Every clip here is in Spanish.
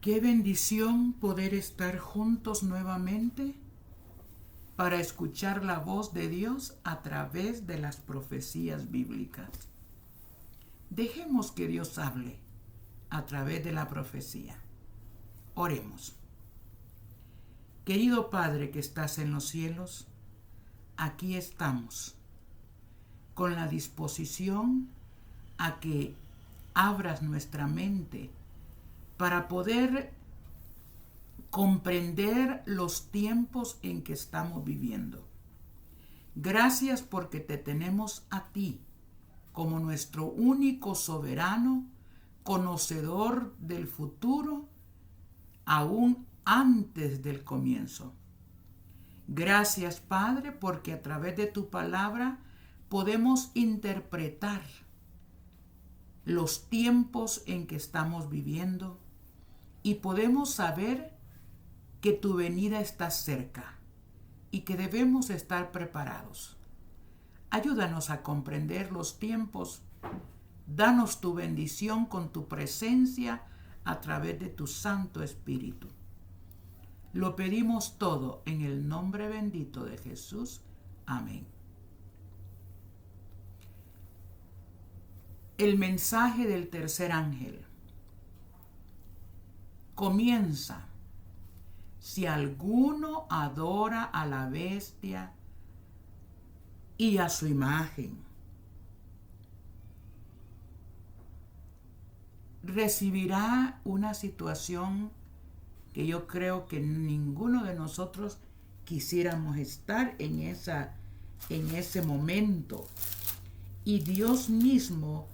Qué bendición poder estar juntos nuevamente para escuchar la voz de Dios a través de las profecías bíblicas. Dejemos que Dios hable a través de la profecía. Oremos. Querido Padre que estás en los cielos, aquí estamos con la disposición a que abras nuestra mente para poder comprender los tiempos en que estamos viviendo. Gracias porque te tenemos a ti como nuestro único soberano, conocedor del futuro, aún antes del comienzo. Gracias, Padre, porque a través de tu palabra podemos interpretar los tiempos en que estamos viviendo y podemos saber que tu venida está cerca y que debemos estar preparados. Ayúdanos a comprender los tiempos. Danos tu bendición con tu presencia a través de tu Santo Espíritu. Lo pedimos todo en el nombre bendito de Jesús. Amén. El mensaje del tercer ángel comienza: si alguno adora a la bestia y a su imagen, recibirá una situación que yo creo que ninguno de nosotros quisiéramos estar en ese momento. Y Dios mismo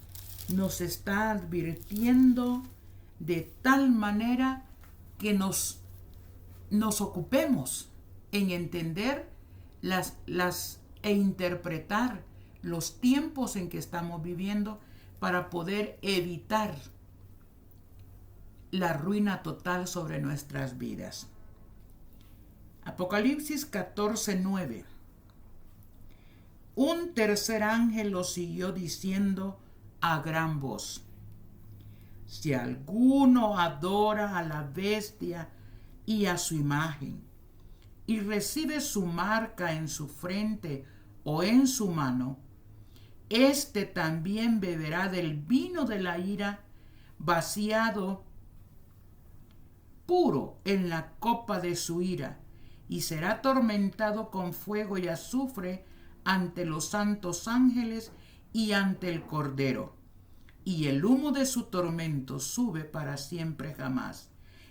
nos está advirtiendo de tal manera que nos ocupemos en entender e interpretar los tiempos en que estamos viviendo para poder evitar la ruina total sobre nuestras vidas. Apocalipsis 14:9. Un tercer ángel lo siguió diciendo a gran voz: si alguno adora a la bestia y a su imagen, y recibe su marca en su frente o en su mano, éste también beberá del vino de la ira vaciado puro en la copa de su ira, y será atormentado con fuego y azufre ante los santos ángeles y ante el Cordero. Y el humo de su tormento sube para siempre jamás.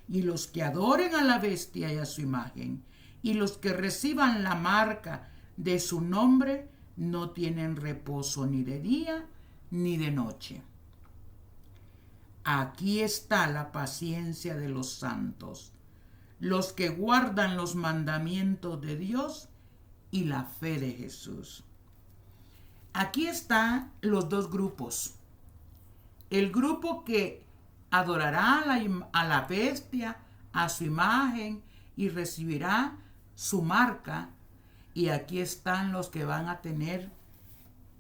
Y los que adoren a la bestia y a su imagen, y los que reciban la marca de su nombre, no tienen reposo ni de día ni de noche. Aquí está la paciencia de los santos, los que guardan los mandamientos de Dios y la fe de Jesús. Aquí están los dos grupos. El grupo que adorará a la bestia, a su imagen, y recibirá su marca. Y aquí están los que van a tener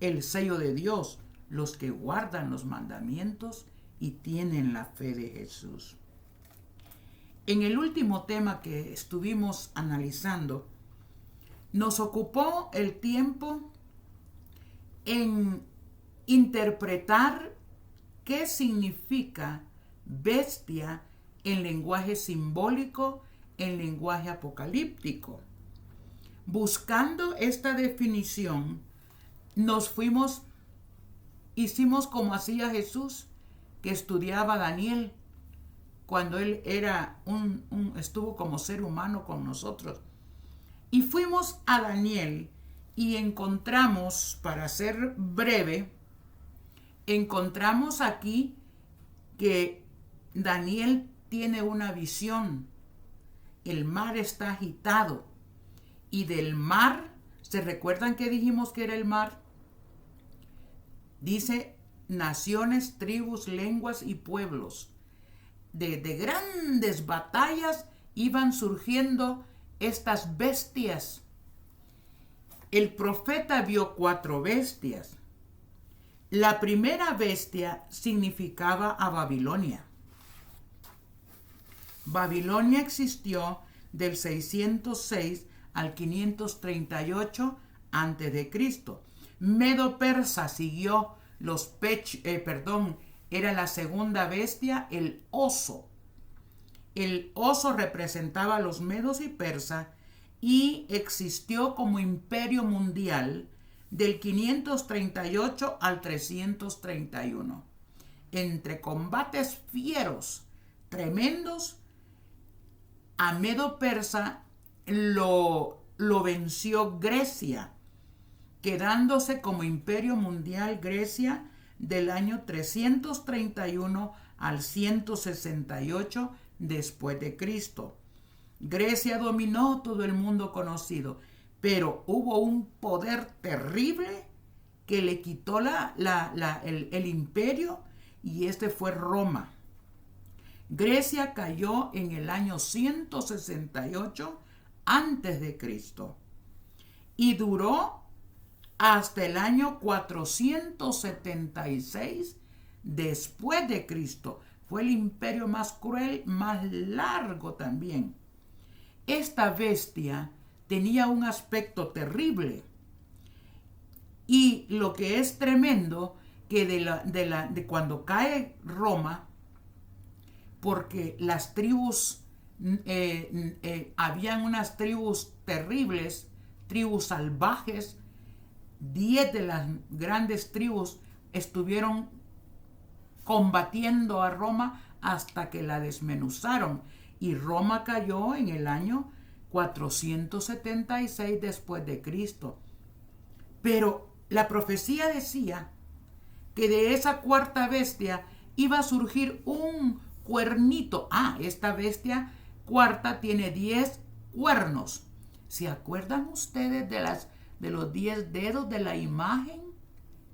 el sello de Dios, los que guardan los mandamientos y tienen la fe de Jesús. En el último tema que estuvimos analizando, nos ocupó el tiempo en interpretar qué significa bestia en lenguaje simbólico, en lenguaje apocalíptico. Buscando esta definición, hicimos como hacía Jesús, que estudiaba a Daniel cuando él estuvo como ser humano con nosotros. Y fuimos a Daniel y encontramos, para ser breve, encontramos aquí que Daniel tiene una visión. El mar está agitado y del mar, ¿se recuerdan que dijimos que era el mar? Dice naciones, tribus, lenguas y pueblos. De grandes batallas iban surgiendo estas bestias. El profeta vio 4 bestias. La primera bestia significaba a Babilonia. Babilonia existió del 606 al 538 a.C. Medo-Persa siguió era la segunda bestia, el oso. El oso representaba a los medos y persas y existió como imperio mundial del 538 al 331. Entre combates fieros, tremendos, a Medo-Persa lo venció Grecia, quedándose como imperio mundial Grecia del año 331 al 168 después de Cristo. Grecia dominó todo el mundo conocido, pero hubo un poder terrible que le quitó el imperio, y este fue Roma. Grecia cayó en el año 168 antes de Cristo y duró hasta el año 476 después de Cristo. Fue el imperio más cruel, más largo también. Esta bestia tenía un aspecto terrible, y lo que es tremendo, que de cuando cae Roma, porque las tribus, habían unas tribus terribles, tribus salvajes. 10 de las grandes tribus estuvieron combatiendo a Roma hasta que la desmenuzaron, y Roma cayó en el año 476 después de Cristo. Pero la profecía decía que de esa cuarta bestia iba a surgir un cuernito. Esta bestia cuarta tiene 10 cuernos. ¿Se acuerdan ustedes de los 10 dedos de la imagen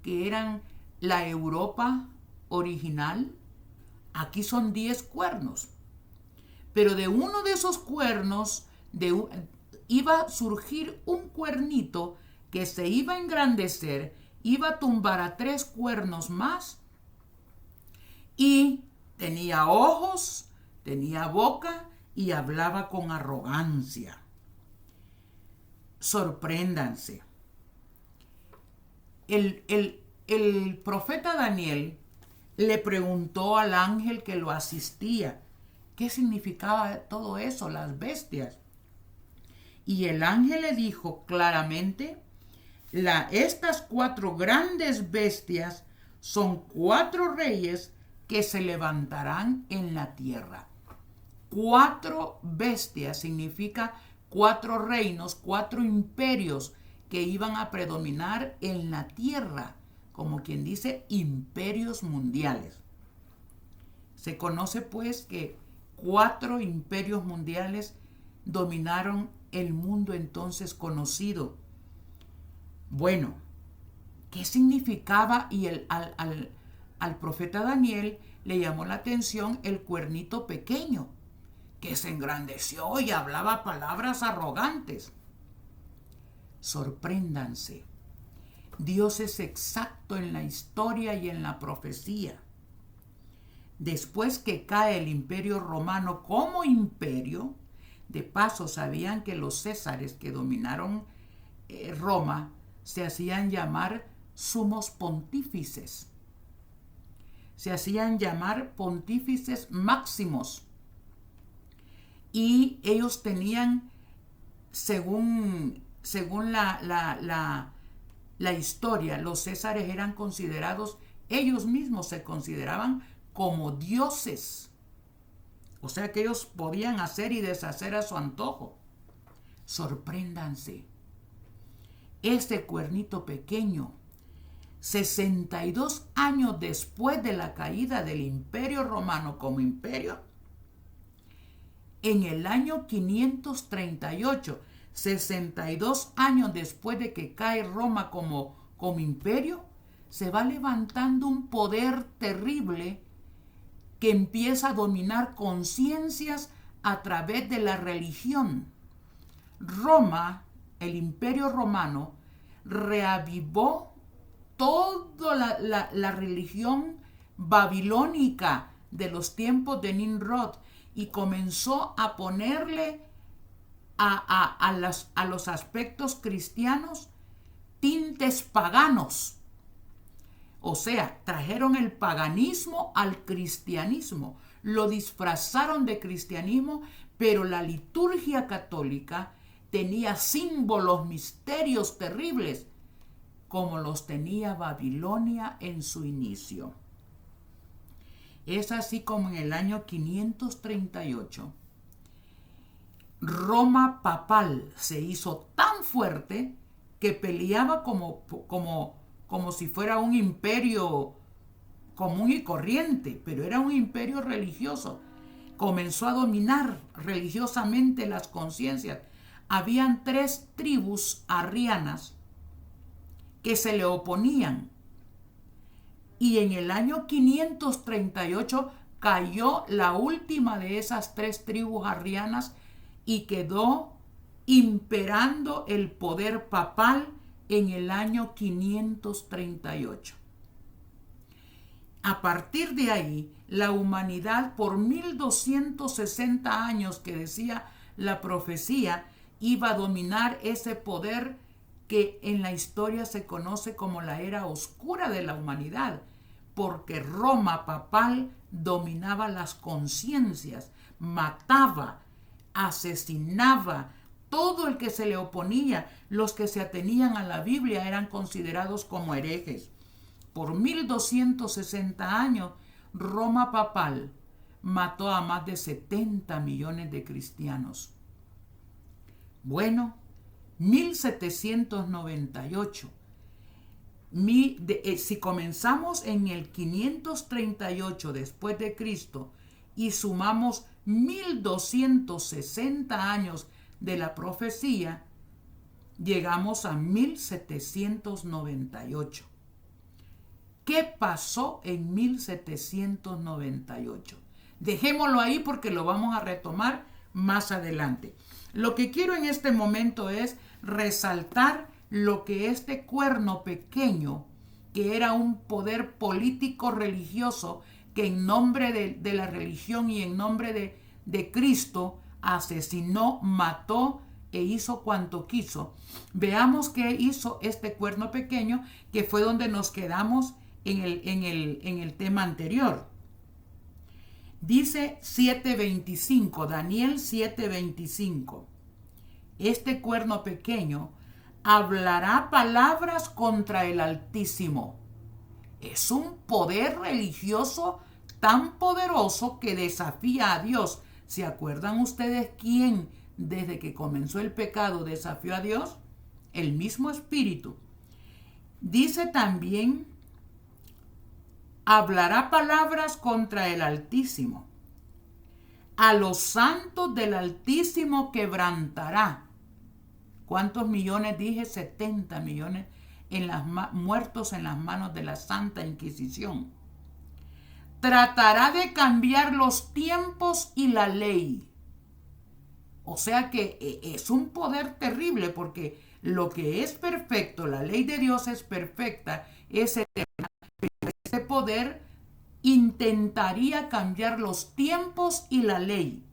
que eran la Europa original? Aquí son 10 cuernos. Pero de uno de esos cuernos iba a surgir un cuernito que se iba a engrandecer, iba a tumbar a 3 cuernos más, y tenía ojos, tenía boca y hablaba con arrogancia. Sorpréndanse. El profeta Daniel le preguntó al ángel que lo asistía qué significaba todo eso, las bestias. Y el ángel le dijo claramente: estas 4 grandes bestias son 4 reyes que se levantarán en la tierra. 4 bestias significa 4 reinos, 4 imperios que iban a predominar en la tierra, como quien dice, imperios mundiales. Se conoce pues que 4 imperios mundiales dominaron el mundo entonces conocido. Bueno, ¿qué significaba? Y al profeta Daniel le llamó la atención el cuernito pequeño, que se engrandeció y hablaba palabras arrogantes. Sorpréndanse. Dios es exacto en la historia y en la profecía. Después que cae el imperio romano como imperio, de paso sabían que los césares que dominaron Roma se hacían llamar sumos pontífices. Se hacían llamar pontífices máximos. Y ellos tenían, según la historia, los césares eran considerados, ellos mismos se consideraban como dioses. O sea que ellos podían hacer y deshacer a su antojo. Sorpréndanse. Este cuernito pequeño, 62 años después de la caída del Imperio Romano como imperio, en el año 538, 62 años después de que cae Roma como imperio, se va levantando un poder terrible que empieza a dominar conciencias a través de la religión. Roma, el imperio romano, reavivó toda la religión babilónica de los tiempos de Nimrod, y comenzó a ponerle a los aspectos cristianos tintes paganos. O sea, trajeron el paganismo al cristianismo, lo disfrazaron de cristianismo, pero la liturgia católica tenía símbolos, misterios terribles, como los tenía Babilonia en su inicio. Es así como en el año 538, Roma papal se hizo tan fuerte que peleaba como si fuera un imperio común y corriente, pero era un imperio religioso. Comenzó a dominar religiosamente las conciencias. Habían 3 tribus arrianas que se le oponían. Y en el año 538 cayó la última de esas 3 tribus arrianas y quedó imperando el poder papal en el año 538. A partir de ahí, la humanidad por 1260 años que decía la profecía iba a dominar ese poder que en la historia se conoce como la era oscura de la humanidad, porque Roma papal dominaba las conciencias, mataba, asesinaba, todo el que se le oponía. Los que se atenían a la Biblia eran considerados como herejes. Por 1260 años, Roma papal mató a más de 70 millones de cristianos. Bueno, 1798. Si comenzamos en el 538 después de Cristo y sumamos 1260 años de la profecía, llegamos a 1798. ¿Qué pasó en 1798? Dejémoslo ahí porque lo vamos a retomar más adelante. Lo que quiero en este momento es resaltar lo que este cuerno pequeño, que era un poder político religioso, que en nombre de la religión y en nombre de Cristo asesinó, mató e hizo cuanto quiso. Veamos qué hizo este cuerno pequeño, que fue donde nos quedamos en el tema anterior. Dice 7:25, Daniel 7:25. Este cuerno pequeño hablará palabras contra el Altísimo. Es un poder religioso tan poderoso que desafía a Dios. ¿Se acuerdan ustedes quién desde que comenzó el pecado desafió a Dios? El mismo Espíritu. Dice también, hablará palabras contra el Altísimo. A los santos del Altísimo quebrantará. ¿Cuántos millones dije? 70 millones muertos en las manos de la Santa Inquisición. Tratará de cambiar los tiempos y la ley. O sea que es un poder terrible, porque lo que es perfecto, la ley de Dios es perfecta, es eterna, pero ese poder intentaría cambiar los tiempos y la ley.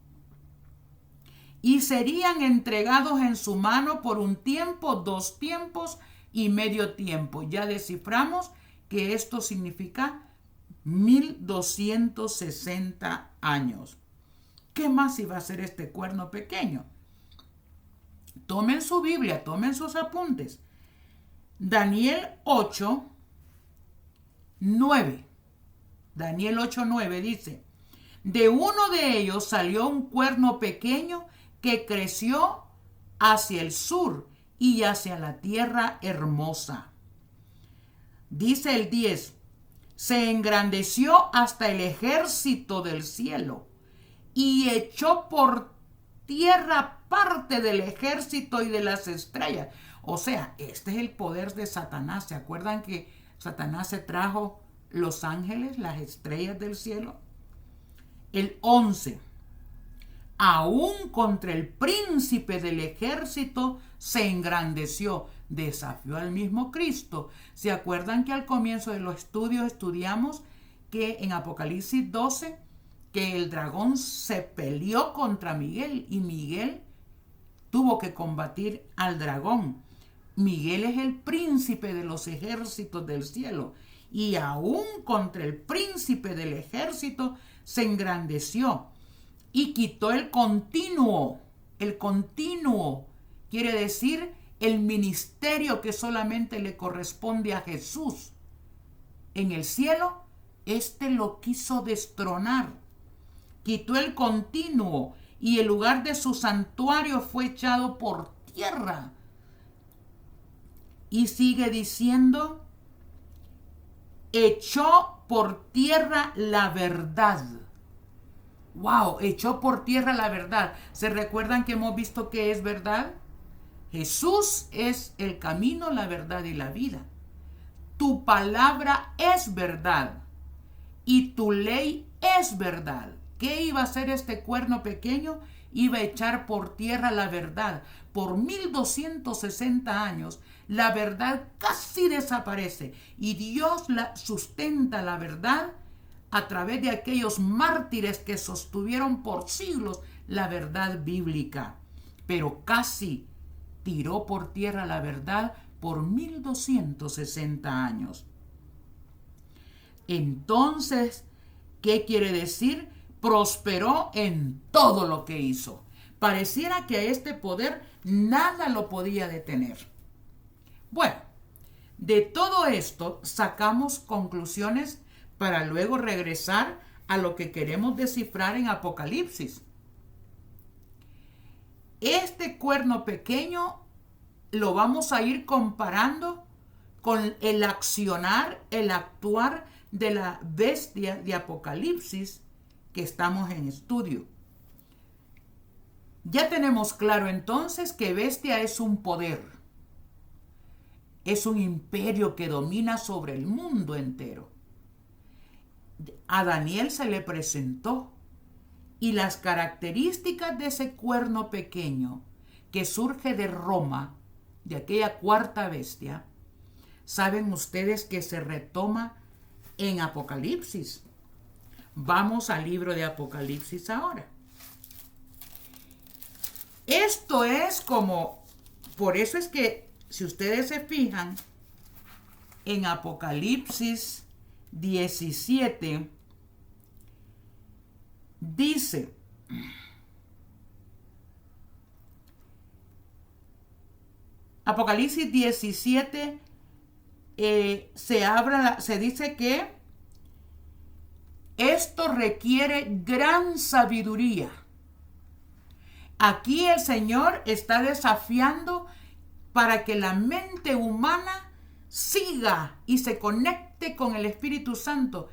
Y serían entregados en su mano por un tiempo, 2 tiempos y medio tiempo. Ya desciframos que esto significa 1260 años. ¿Qué más iba a hacer este cuerno pequeño? Tomen su Biblia, tomen sus apuntes. Daniel 8:9. Daniel 8:9 dice: de uno de ellos salió un cuerno pequeño que creció hacia el sur y hacia la tierra hermosa. Dice el 10: se engrandeció hasta el ejército del cielo y echó por tierra parte del ejército y de las estrellas. O sea, este es el poder de Satanás. ¿Se acuerdan que Satanás se trajo los ángeles, las estrellas del cielo? El 11: aún contra el príncipe del ejército se engrandeció, desafió al mismo Cristo. ¿Se acuerdan que al comienzo de los estudios estudiamos que en Apocalipsis 12, que el dragón se peleó contra Miguel y Miguel tuvo que combatir al dragón. Miguel es el príncipe de los ejércitos del cielo y aún contra el príncipe del ejército se engrandeció y quitó el continuo. El continuo quiere decir el ministerio que solamente le corresponde a Jesús. En el cielo, éste lo quiso destronar. Quitó el continuo y el lugar de su santuario fue echado por tierra. Y sigue diciendo, echó por tierra la verdad. ¡Wow! Echó por tierra la verdad. ¿Se recuerdan que hemos visto que es verdad? Jesús es el camino, la verdad y la vida. Tu palabra es verdad y tu ley es verdad. ¿Qué iba a hacer este cuerno pequeño? Iba a echar por tierra la verdad. Por 1260 años la verdad casi desaparece y Dios sustenta la verdad a través de aquellos mártires que sostuvieron por siglos la verdad bíblica. Pero casi tiró por tierra la verdad por 1260 años. Entonces, ¿qué quiere decir? Prosperó en todo lo que hizo. Pareciera que a este poder nada lo podía detener. Bueno, de todo esto sacamos conclusiones para luego regresar a lo que queremos descifrar en Apocalipsis. Este cuerno pequeño lo vamos a ir comparando con el accionar, el actuar de la bestia de Apocalipsis que estamos en estudio. Ya tenemos claro entonces que bestia es un poder, es un imperio que domina sobre el mundo entero. A Daniel se le presentó y las características de ese cuerno pequeño que surge de Roma, de aquella cuarta bestia, saben ustedes que se retoma en Apocalipsis. Vamos al libro de Apocalipsis ahora. Esto es como, por eso es que si ustedes se fijan, en Apocalipsis 17 dice, Apocalipsis 17 se dice que esto requiere gran sabiduría. Aquí el Señor está desafiando para que la mente humana siga y se conecte con el Espíritu Santo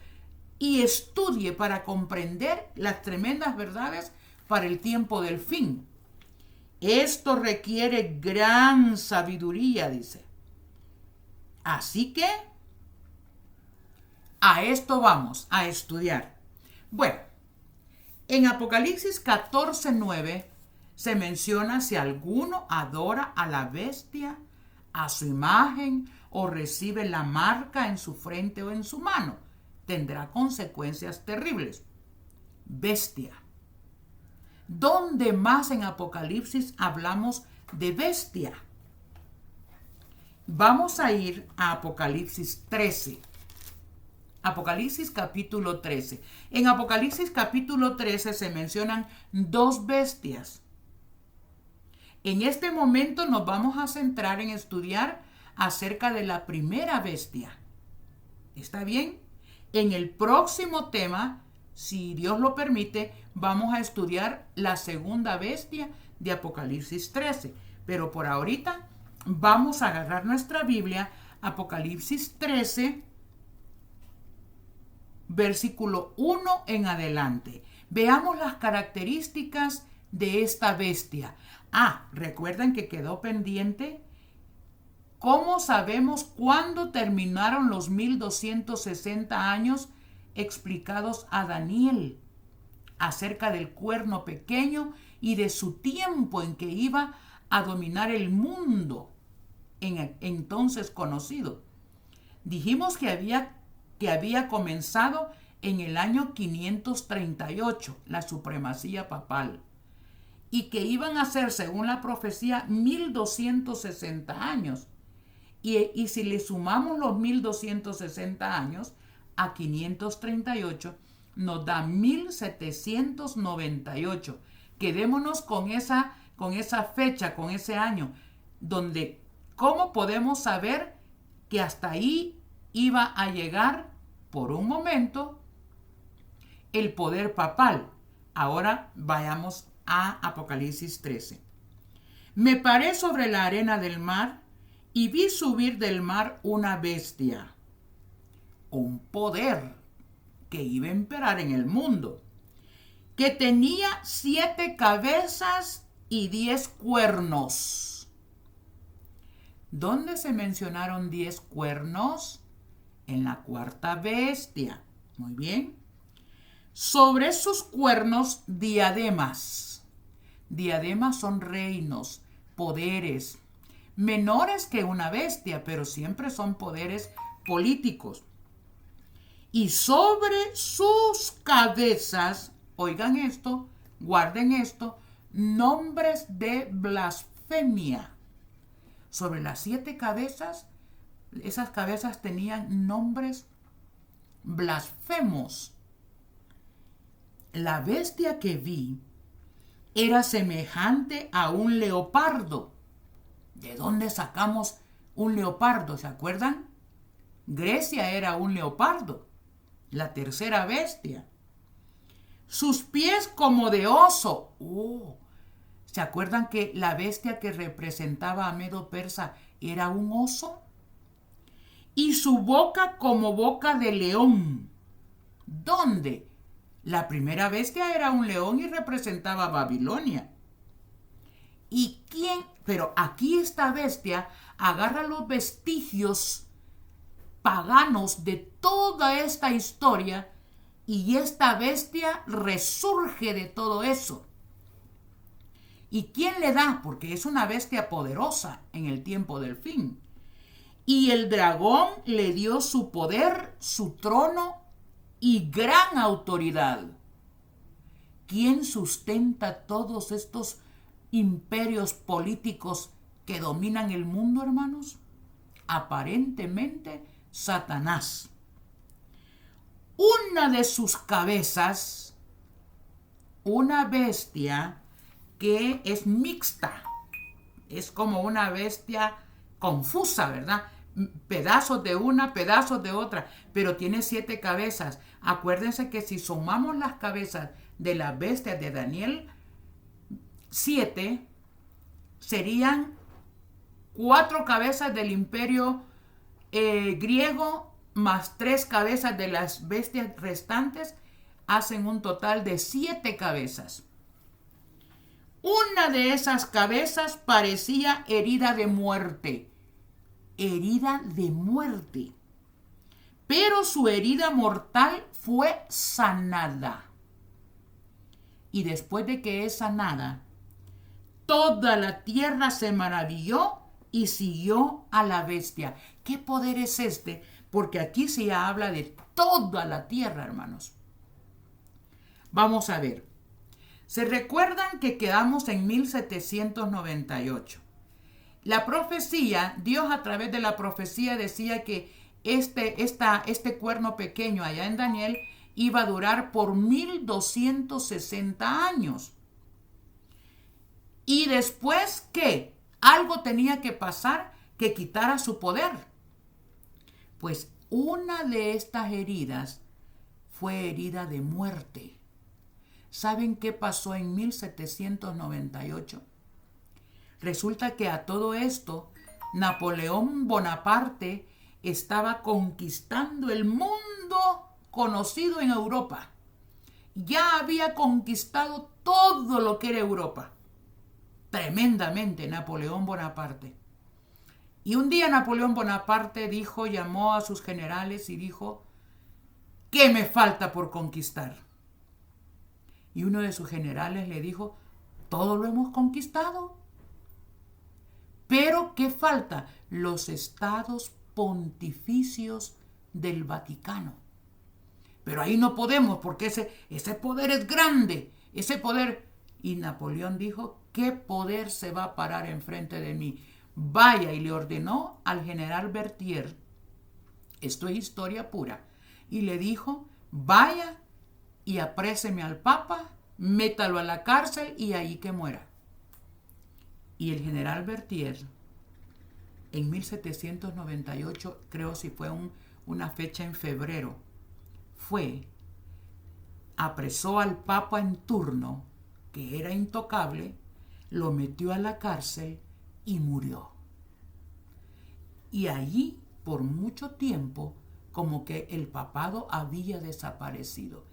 y estudie para comprender las tremendas verdades para el tiempo del fin. Esto requiere gran sabiduría, dice. Así que a esto vamos a estudiar. Bueno, en Apocalipsis 14:9 se menciona si alguno adora a la bestia, a su imagen o recibe la marca en su frente o en su mano, tendrá consecuencias terribles. Bestia. ¿Dónde más en Apocalipsis hablamos de bestia? Vamos a ir a Apocalipsis 13. Apocalipsis capítulo 13. En Apocalipsis capítulo 13 se mencionan dos bestias. En este momento nos vamos a centrar en estudiar acerca de la primera bestia. ¿Está bien? En el próximo tema, si Dios lo permite, vamos a estudiar la segunda bestia de Apocalipsis 13. Pero por ahorita vamos a agarrar nuestra Biblia, Apocalipsis 13, versículo 1 en adelante. Veamos las características de esta bestia. Recuerden que quedó pendiente. ¿Cómo sabemos cuándo terminaron los 1260 años explicados a Daniel acerca del cuerno pequeño y de su tiempo en que iba a dominar el mundo entonces conocido? Dijimos que había comenzado en el año 538, la supremacía papal, y que iban a ser, según la profecía, 1260 años. Y si le sumamos los 1260 años a 538, nos da 1798. Quedémonos con esa fecha, con ese año, donde, ¿cómo podemos saber que hasta ahí iba a llegar por un momento el poder papal? Ahora vayamos a Apocalipsis 13. Me paré sobre la arena del mar y vi subir del mar una bestia, un poder que iba a imperar en el mundo, que tenía 7 cabezas y 10 cuernos. ¿Dónde se mencionaron 10 cuernos? En la cuarta bestia. Muy bien. Sobre sus cuernos, diademas. Diademas son reinos, poderes, menores que una bestia, pero siempre son poderes políticos. Y sobre sus cabezas, oigan esto, guarden esto, nombres de blasfemia. Sobre las 7 cabezas, esas cabezas tenían nombres blasfemos. La bestia que vi era semejante a un leopardo. ¿De dónde sacamos un leopardo? ¿Se acuerdan? Grecia era un leopardo, la tercera bestia. Sus pies como de oso. ¿Se acuerdan que la bestia que representaba a Medo Persa era un oso? Y su boca como boca de león. ¿Dónde? La primera bestia era un león y representaba a Babilonia. ¿Y quién? Pero aquí esta bestia agarra los vestigios paganos de toda esta historia y esta bestia resurge de todo eso. ¿Y quién le da? Porque es una bestia poderosa en el tiempo del fin. Y el dragón le dio su poder, su trono y gran autoridad. ¿Quién sustenta todos estos imperios políticos que dominan el mundo, hermanos? Aparentemente, Satanás. Una de sus cabezas, una bestia que es mixta, es como una bestia confusa, ¿verdad? Pedazos de una, pedazos de otra, pero tiene 7 cabezas. Acuérdense que si sumamos las cabezas de las bestias de Daniel 7, serían 4 cabezas del imperio griego más 3 cabezas de las bestias restantes, hacen un total de 7 cabezas. Una de esas cabezas parecía herida de muerte. Herida de muerte. Pero su herida mortal fue sanada. Y después de que es sanada, toda la tierra se maravilló y siguió a la bestia. ¿Qué poder es este? Porque aquí se habla de toda la tierra, hermanos. Vamos a ver. ¿Se recuerdan que quedamos en 1798? La profecía, Dios a través de la profecía decía que este cuerno pequeño allá en Daniel iba a durar por 1260 años. Y después, ¿qué? Algo tenía que pasar que quitara su poder. Pues una de estas heridas fue herida de muerte. ¿Saben qué pasó en 1798? Resulta que a todo esto, Napoleón Bonaparte estaba conquistando el mundo conocido en Europa. Ya había conquistado todo lo que era Europa. Tremendamente, Napoleón Bonaparte. Y un día Napoleón Bonaparte llamó a sus generales y dijo, ¿qué me falta por conquistar? Y uno de sus generales le dijo, todo lo hemos conquistado. Pero ¿qué falta? Los estados pontificios del Vaticano. pero ahí no podemos porque ese poder es grande, ese poder. Y Napoleón dijo, ¿qué poder se va a parar enfrente de mí? Vaya, y le ordenó al general Berthier, esto es historia pura, y le dijo, vaya y apréseme al Papa, métalo a la cárcel y ahí que muera. Y el general Berthier, en 1798, creo si fue una fecha en febrero, apresó al Papa en turno, que era intocable, lo metió a la cárcel y murió. Y allí, por mucho tiempo, como que el papado había desaparecido.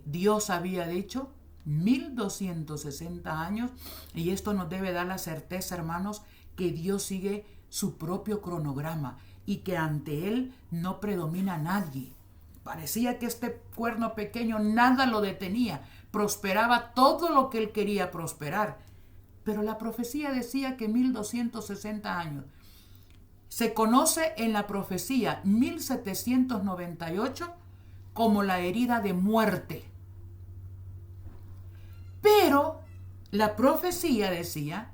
Dios había dicho 1260 años, y esto nos debe dar la certeza, hermanos, que Dios sigue su propio cronograma y que ante Él no predomina nadie. Parecía que este cuerno pequeño nada lo detenía, prosperaba todo lo que él quería prosperar. Pero la profecía decía que 1260 años. Se conoce en la profecía 1798 como la herida de muerte. Pero la profecía decía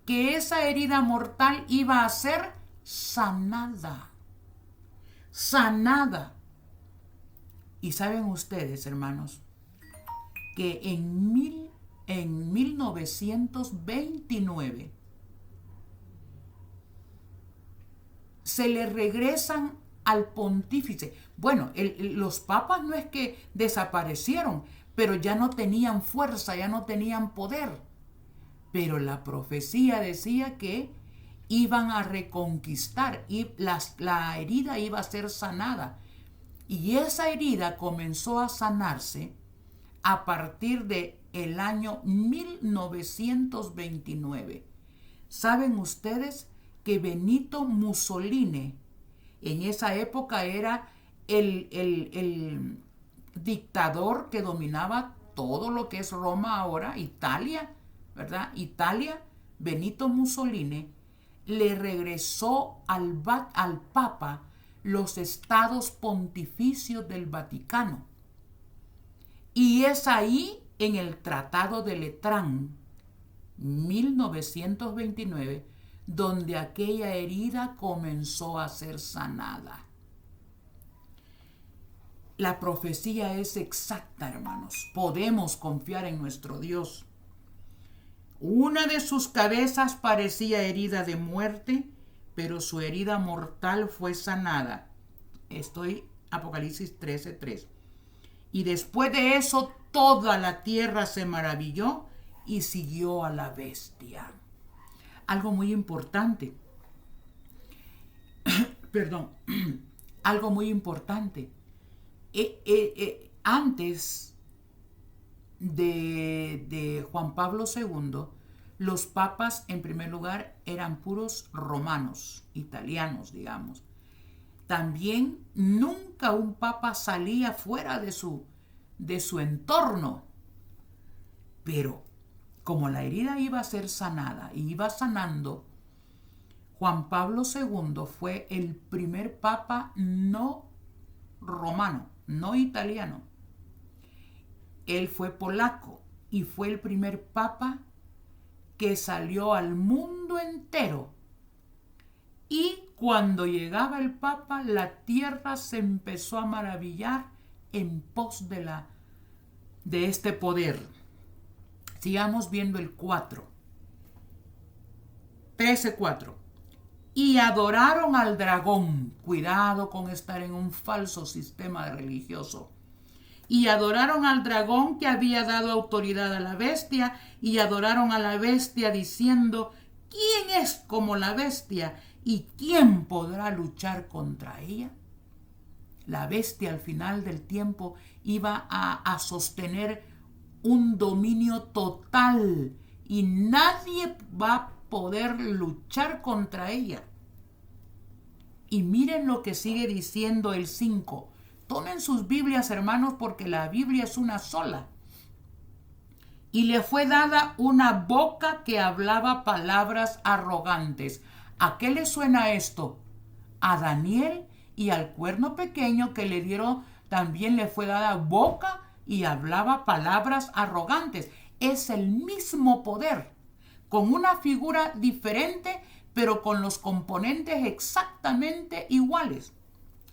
que esa herida mortal iba a ser sanada. Sanada. Y saben ustedes, hermanos, que en 1929 se le regresan al pontífice. Bueno, los papas no es que desaparecieron, pero ya no tenían fuerza, ya no tenían poder. Pero la profecía decía que iban a reconquistar y la herida iba a ser sanada. Y esa herida comenzó a sanarse a partir de el año 1929. ¿Saben ustedes que Benito Mussolini en esa época era el dictador que dominaba todo lo que es Roma ahora, Italia, ¿verdad? Italia, Benito Mussolini le regresó al Papa los estados pontificios del Vaticano. Y es ahí, en el Tratado de Letrán, 1929, donde aquella herida comenzó a ser sanada. La profecía es exacta, hermanos. Podemos confiar en nuestro Dios. Una de sus cabezas parecía herida de muerte, pero su herida mortal fue sanada. Estoy Apocalipsis 13:3. Y después de eso, toda la tierra se maravilló y siguió a la bestia. Algo muy importante. Perdón. Algo muy importante. Antes de Juan Pablo II, los papas, en primer lugar, eran puros romanos, italianos, digamos. También nunca un papa salía fuera de su entorno. Pero como la herida iba a ser sanada y iba sanando, Juan Pablo II fue el primer papa no romano, no italiano. Él fue polaco y fue el primer papa que salió al mundo entero. Y cuando llegaba el Papa, la tierra se empezó a maravillar en pos de este poder. Sigamos viendo el 4. 13:4. Y adoraron al dragón. Cuidado con estar en un falso sistema religioso. Y adoraron al dragón que había dado autoridad a la bestia, y adoraron a la bestia diciendo, ¿quién es como la bestia? ¿Y quién podrá luchar contra ella? La bestia al final del tiempo iba a sostener un dominio total y nadie va a poder luchar contra ella. Y miren lo que sigue diciendo el 5. Tomen sus Biblias, hermanos, porque la Biblia es una sola. Y le fue dada una boca que hablaba palabras arrogantes. ¿A qué le suena esto? A Daniel y al cuerno pequeño que le dieron también le fue dada boca y hablaba palabras arrogantes. Es el mismo poder, con una figura diferente, pero con los componentes exactamente iguales.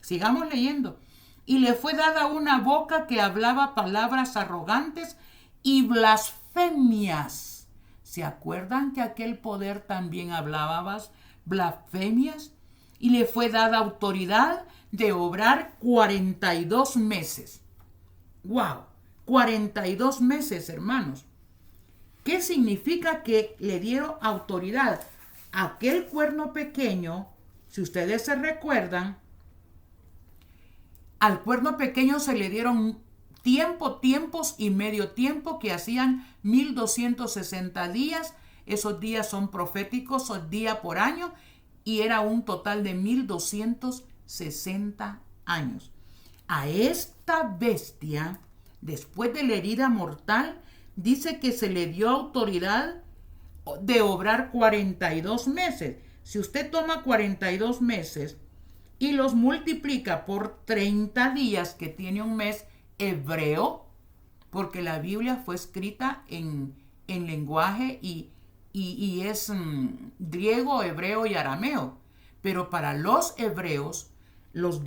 Sigamos leyendo. Y le fue dada una boca que hablaba palabras arrogantes y blasfemias. ¿Se acuerdan que aquel poder también hablaba blasfemias? Y le fue dada autoridad de obrar 42 meses. ¡Wow! 42 meses, hermanos. ¿Qué significa que le dieron autoridad? Aquel cuerno pequeño, si ustedes se recuerdan, al cuerno pequeño se le dieron tiempos y medio tiempo que hacían 1260 días. Esos días son proféticos, son día por año, y era un total de 1260 años. A esta bestia, después de la herida mortal, dice que se le dio autoridad de obrar 42 meses. Si usted toma 42 meses y los multiplica por 30 días que tiene un mes hebreo, porque la Biblia fue escrita en lenguaje y es griego, hebreo y arameo. Pero para los hebreos, los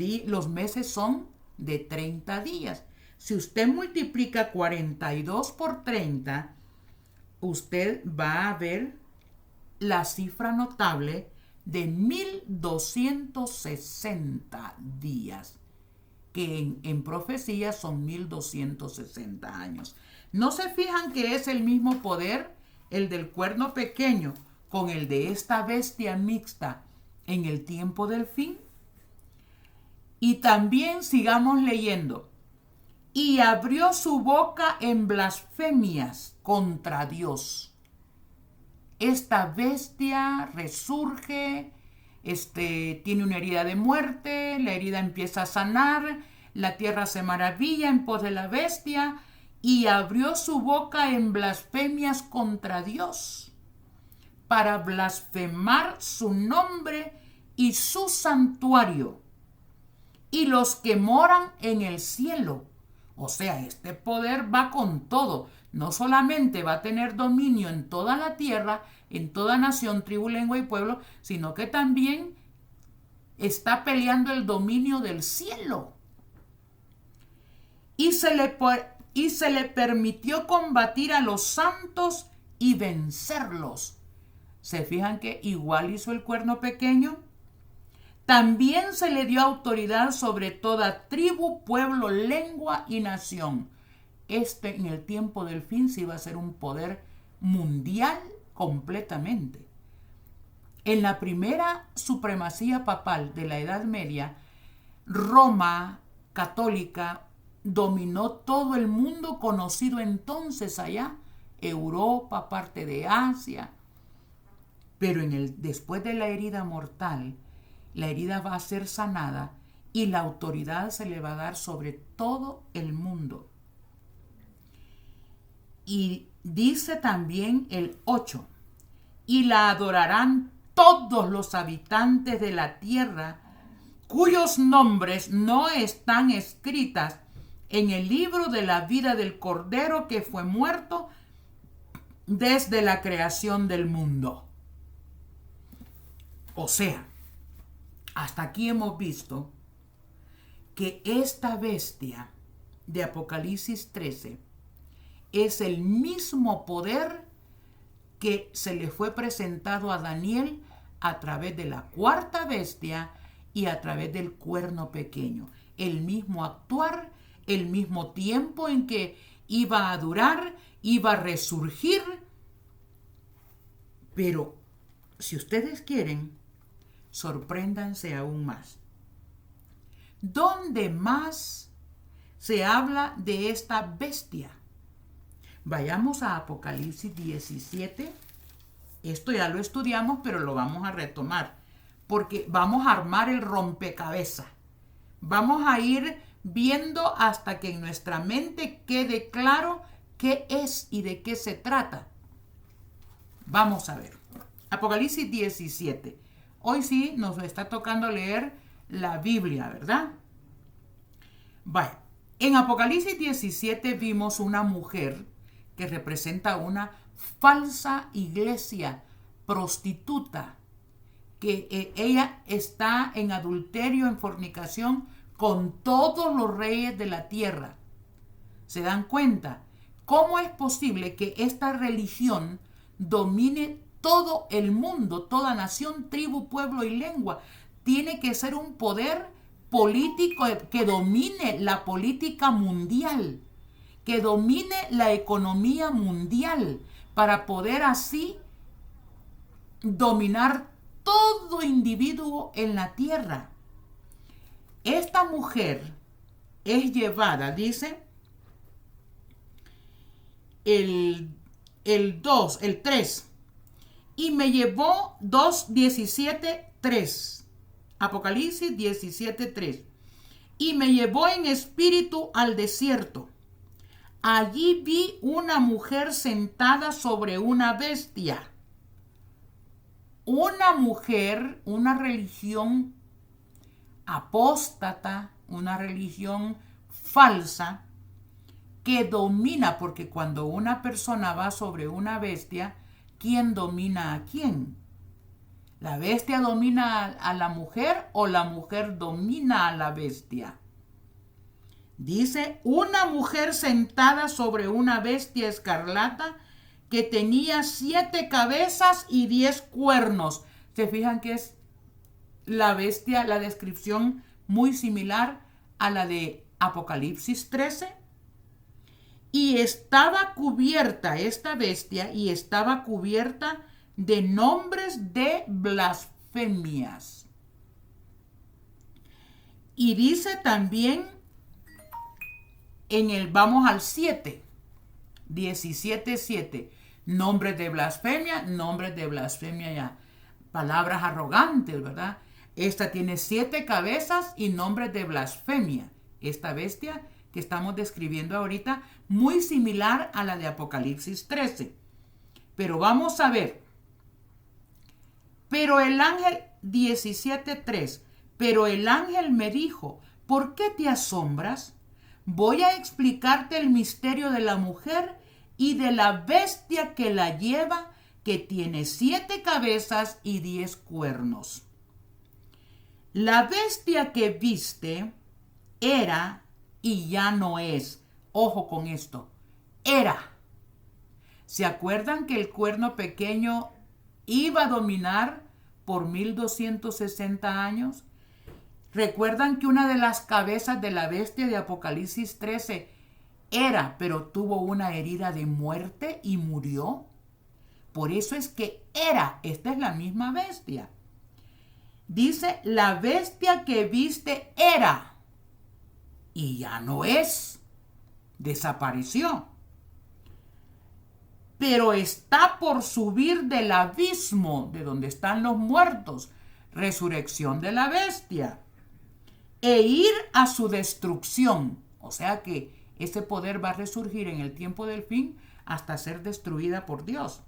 meses son de 30 días. Si usted multiplica 42 por 30, usted va a ver la cifra notable de 1260 días, que en profecía son 1260 años. ¿No se fijan que es el mismo poder, el del cuerno pequeño, con el de esta bestia mixta en el tiempo del fin? Y también sigamos leyendo. Y abrió su boca en blasfemias contra Dios. Esta bestia resurge, tiene una herida de muerte, la herida empieza a sanar, la tierra se maravilla en pos de la bestia, y abrió su boca en blasfemias contra Dios, para blasfemar su nombre y su santuario, y los que moran en el cielo. O sea, este poder va con todo. No solamente va a tener dominio en toda la tierra, en toda nación, tribu, lengua y pueblo, sino que también está peleando el dominio del cielo. Y se le permitió combatir a los santos y vencerlos. ¿Se fijan que igual hizo el cuerno pequeño? También se le dio autoridad sobre toda tribu, pueblo, lengua y nación. En el tiempo del fin sí va a ser un poder mundial completamente. En la primera supremacía papal de la Edad Media, Roma católica dominó todo el mundo conocido entonces allá, Europa, parte de Asia. Pero después de la herida mortal, la herida va a ser sanada y la autoridad se le va a dar sobre todo el mundo. Y dice también el 8, y la adorarán todos los habitantes de la tierra cuyos nombres no están escritas en el libro de la vida del Cordero que fue muerto desde la creación del mundo. O sea, hasta aquí hemos visto que esta bestia de Apocalipsis 13 es el mismo poder que se le fue presentado a Daniel a través de la cuarta bestia y a través del cuerno pequeño. El mismo actuar, el mismo tiempo en que iba a durar, iba a resurgir. Pero si ustedes quieren, sorpréndanse aún más. ¿Dónde más se habla de esta bestia? Vayamos a Apocalipsis 17. Esto ya lo estudiamos, pero lo vamos a retomar, porque vamos a armar el rompecabezas. Vamos a ir viendo hasta que en nuestra mente quede claro qué es y de qué se trata. Vamos a ver. Apocalipsis 17. Hoy sí nos está tocando leer la Biblia, ¿verdad? Vaya, en Apocalipsis 17 vimos una mujer que representa una falsa iglesia prostituta, que ella está en adulterio, en fornicación con todos los reyes de la tierra. ¿Se dan cuenta? ¿Cómo es posible que esta religión domine todo el mundo, toda nación, tribu, pueblo y lengua? Tiene que ser un poder político que domine la política mundial, que domine la economía mundial, para poder así dominar todo individuo en la tierra. Esta mujer es llevada, dice, el 3, y me llevó 2:17:3. Apocalipsis 17:3. Y me llevó en espíritu al desierto. Allí vi una mujer sentada sobre una bestia. Una mujer, una religión apóstata, una religión falsa que domina, porque cuando una persona va sobre una bestia, ¿quién domina a quién? ¿La bestia domina a la mujer o la mujer domina a la bestia? Dice, una mujer sentada sobre una bestia escarlata que tenía 7 cabezas y 10 cuernos. ¿Se fijan que es la bestia, la descripción muy similar a la de Apocalipsis 13? Y estaba cubierta esta bestia, y estaba cubierta de nombres de blasfemias. Y dice también vamos al 7, 17:7, nombres de blasfemia ya, palabras arrogantes, ¿verdad? Esta tiene 7 cabezas y nombres de blasfemia. Esta bestia que estamos describiendo ahorita, muy similar a la de Apocalipsis 13. Pero vamos a ver. Pero el ángel 17:3, pero el ángel me dijo, ¿por qué te asombras? Voy a explicarte el misterio de la mujer y de la bestia que la lleva, que tiene 7 cabezas y 10 cuernos. La bestia que viste era y ya no es. Ojo con esto. Era. ¿Se acuerdan que el cuerno pequeño iba a dominar por 1260 años? ¿Recuerdan que una de las cabezas de la bestia de Apocalipsis 13 era, pero tuvo una herida de muerte y murió? Por eso es que era. Esta es la misma bestia. Dice, la bestia que viste era y ya no es. Desapareció. Pero está por subir del abismo de donde están los muertos, resurrección de la bestia, e ir a su destrucción. O sea que ese poder va a resurgir en el tiempo del fin hasta ser destruida por Dios.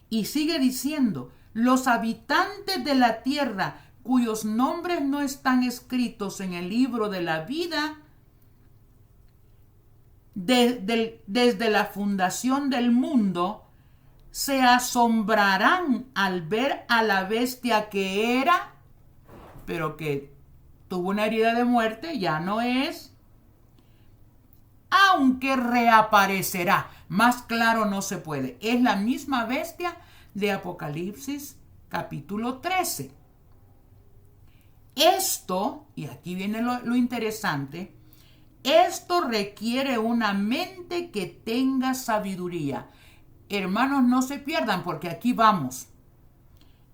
Y sigue diciendo, los habitantes de la tierra cuyos nombres no están escritos en el libro de la vida desde la fundación del mundo, se asombrarán al ver a la bestia que era, pero que tuvo una herida de muerte, ya no es, aunque reaparecerá. Más claro no se puede. Es la misma bestia de Apocalipsis capítulo 13. Esto, y aquí viene lo interesante, esto requiere una mente que tenga sabiduría. Hermanos, no se pierdan porque aquí vamos.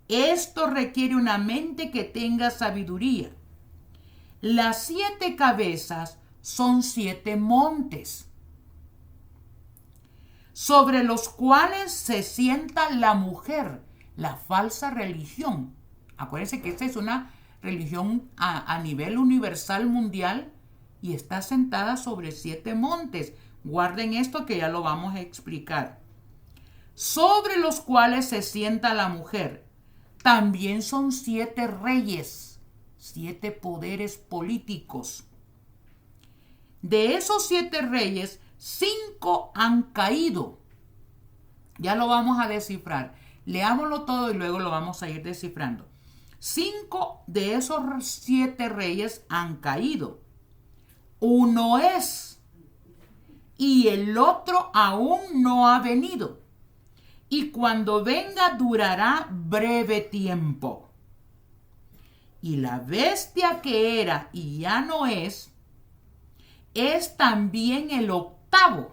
Esto requiere una mente que tenga sabiduría. Las 7 cabezas son 7 montes, sobre los cuales se sienta la mujer, la falsa religión. Acuérdense que esta es una religión a nivel universal mundial y está sentada sobre 7 montes. Guarden esto que ya lo vamos a explicar. Sobre los cuales se sienta la mujer. También son 7 reyes, 7 poderes políticos. De esos 7 reyes, 5 han caído. Ya lo vamos a descifrar. Leámoslo todo y luego lo vamos a ir descifrando. 5 de esos 7 reyes han caído. Uno es, y el otro aún no ha venido. Y cuando venga durará breve tiempo. Y la bestia que era y ya no es también el 8º.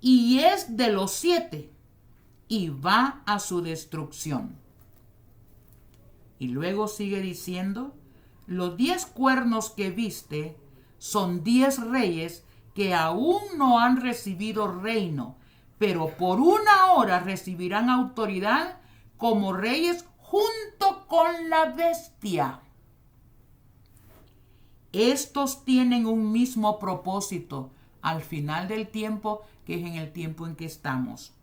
Y es de los 7. Y va a su destrucción. Y luego sigue diciendo, los 10 cuernos que viste son 10 reyes que aún no han recibido reino, pero por una hora recibirán autoridad como reyes junto con la bestia. Estos tienen un mismo propósito al final del tiempo, que es en el tiempo en que estamos.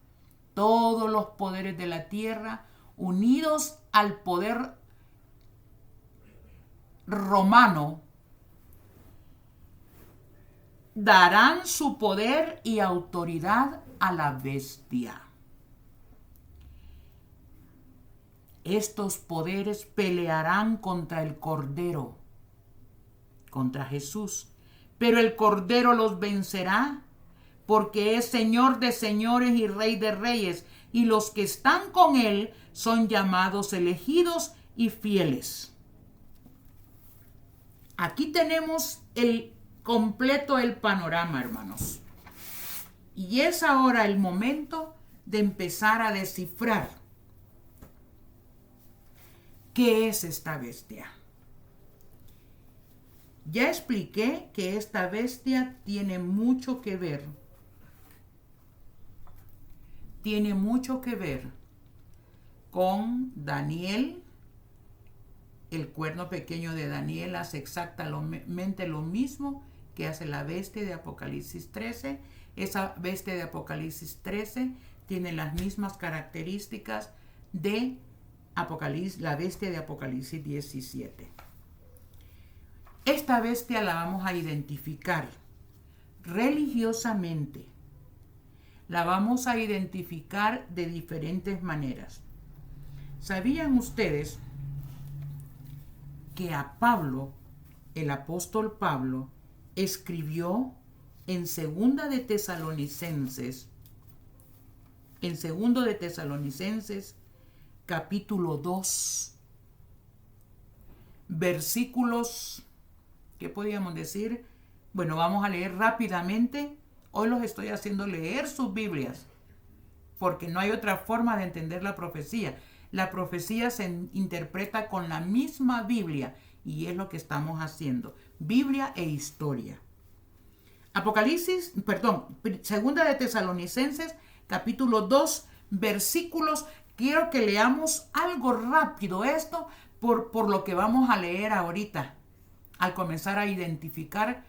Todos los poderes de la tierra unidos al poder romano darán su poder y autoridad a la bestia. Estos poderes pelearán contra el Cordero, contra Jesús, pero el Cordero los vencerá, porque es Señor de señores y Rey de reyes, y los que están con él son llamados elegidos y fieles. Aquí tenemos el panorama, hermanos. Y es ahora el momento de empezar a descifrar qué es esta bestia. Ya expliqué que esta bestia tiene mucho que ver. Tiene mucho que ver con Daniel. El cuerno pequeño de Daniel hace exactamente lo mismo que hace la bestia de Apocalipsis 13. Esa bestia de Apocalipsis 13 tiene las mismas características de la bestia de Apocalipsis 17. Esta bestia la vamos a identificar religiosamente. La vamos a identificar de diferentes maneras. ¿Sabían ustedes que a Pablo, el apóstol Pablo, escribió en 2 de Tesalonicenses, capítulo 2, versículos, ¿qué podríamos decir? Bueno, vamos a leer rápidamente. Hoy los estoy haciendo leer sus Biblias, porque no hay otra forma de entender la profecía. La profecía se interpreta con la misma Biblia, y es lo que estamos haciendo. Biblia e historia. 2 de Tesalonicenses, capítulo 2, versículos. Quiero que leamos algo rápido esto por lo que vamos a leer ahorita, al comenzar a identificar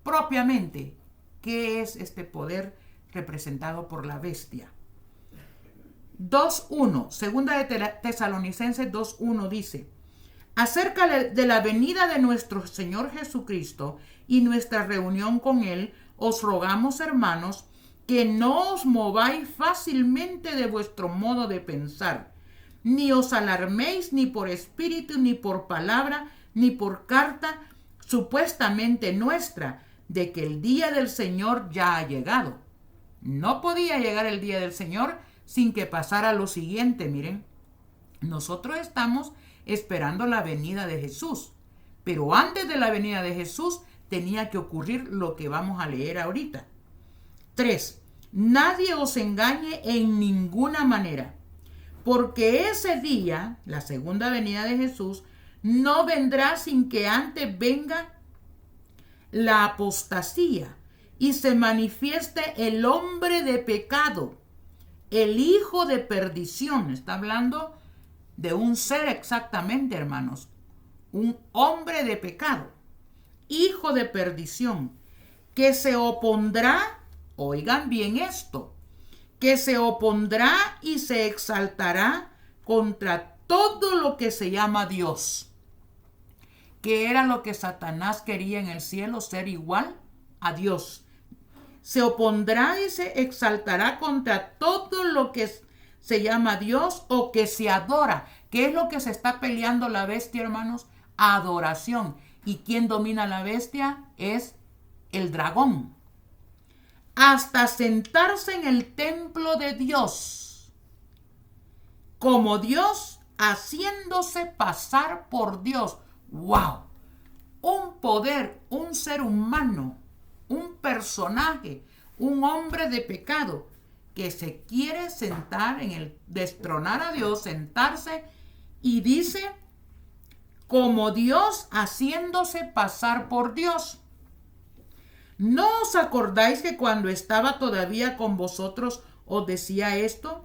propiamente qué es este poder representado por la bestia. 2.1, 2 de Tesalonicenses 2.1 dice: acerca de la venida de nuestro Señor Jesucristo y nuestra reunión con Él, os rogamos, hermanos, que no os mováis fácilmente de vuestro modo de pensar, ni os alarméis ni por espíritu, ni por palabra, ni por carta supuestamente nuestra, de que el día del Señor ya ha llegado. No podía llegar el día del Señor sin que pasara lo siguiente. Miren, nosotros estamos esperando la venida de Jesús, pero antes de la venida de Jesús tenía que ocurrir lo que vamos a leer ahorita. 3. Nadie os engañe en ninguna manera, porque ese día, la segunda venida de Jesús, no vendrá sin que antes venga la apostasía y se manifieste el hombre de pecado, el hijo de perdición. Está hablando de un ser exactamente, hermanos, un hombre de pecado, hijo de perdición, que se opondrá, oigan bien esto, que se opondrá y se exaltará contra todo lo que se llama Dios. ¿Qué era lo que Satanás quería en el cielo? Ser igual a Dios. Se opondrá y se exaltará contra todo lo que se llama Dios o que se adora. ¿Qué es lo que se está peleando la bestia, hermanos? Adoración. ¿Y quién domina la bestia? Es el dragón. Hasta sentarse en el templo de Dios, como Dios, haciéndose pasar por Dios. ¡Wow! Un poder, un ser humano, un personaje, un hombre de pecado que se quiere sentar destronar a Dios, sentarse, y dice, como Dios, haciéndose pasar por Dios. ¿No os acordáis que cuando estaba todavía con vosotros os decía esto?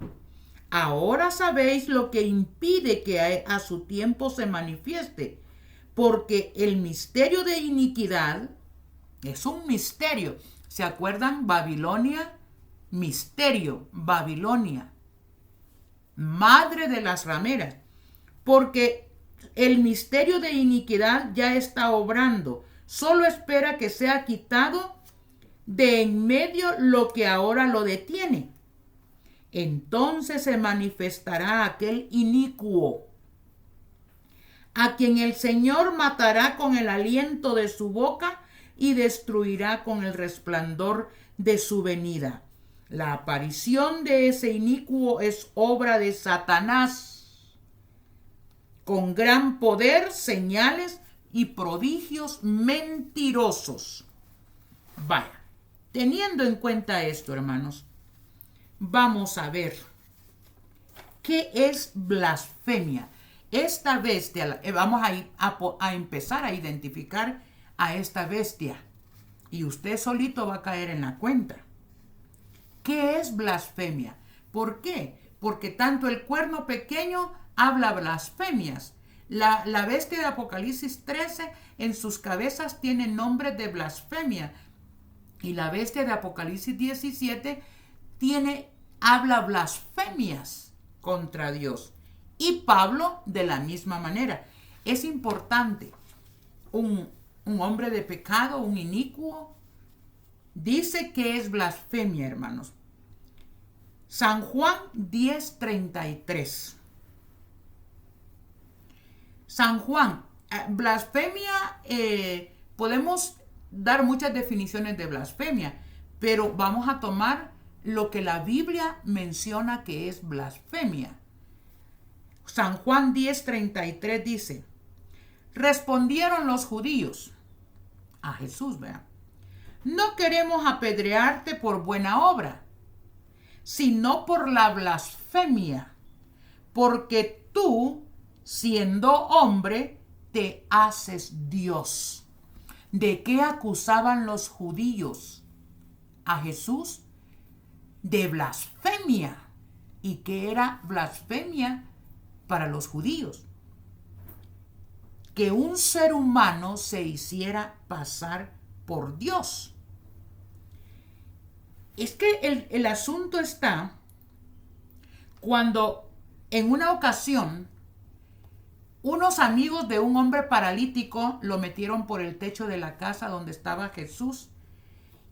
Ahora sabéis lo que impide que a su tiempo se manifieste, porque el misterio de iniquidad es un misterio. ¿Se acuerdan? Babilonia, misterio, Babilonia, madre de las rameras, porque el misterio de iniquidad ya está obrando. Solo espera que sea quitado de en medio lo que ahora lo detiene. Entonces se manifestará aquel inicuo, a quien el Señor matará con el aliento de su boca y destruirá con el resplandor de su venida. La aparición de ese inicuo es obra de Satanás, con gran poder, señales y prodigios mentirosos. Vaya, teniendo en cuenta esto, hermanos, vamos a ver qué es blasfemia. Esta bestia, vamos a empezar a identificar a esta bestia, y usted solito va a caer en la cuenta. ¿Qué es blasfemia? ¿Por qué? Porque tanto el cuerno pequeño habla blasfemias. La bestia de Apocalipsis 13 en sus cabezas tiene nombre de blasfemia. Y la bestia de Apocalipsis 17 habla blasfemias contra Dios. Y Pablo de la misma manera. Es importante. Un hombre de pecado, un inicuo, dice que es blasfemia, hermanos. San Juan 10:33. San Juan, blasfemia, podemos dar muchas definiciones de blasfemia, pero vamos a tomar lo que la Biblia menciona que es blasfemia. San Juan 10:33 dice, respondieron los judíos a Jesús, vean, no queremos apedrearte por buena obra, sino por la blasfemia, porque tú, siendo hombre, te haces Dios. ¿De qué acusaban los judíos a Jesús? De blasfemia. ¿Y qué era blasfemia para los judíos? Que un ser humano se hiciera pasar por Dios. Es que el asunto está cuando en una ocasión unos amigos de un hombre paralítico lo metieron por el techo de la casa donde estaba Jesús,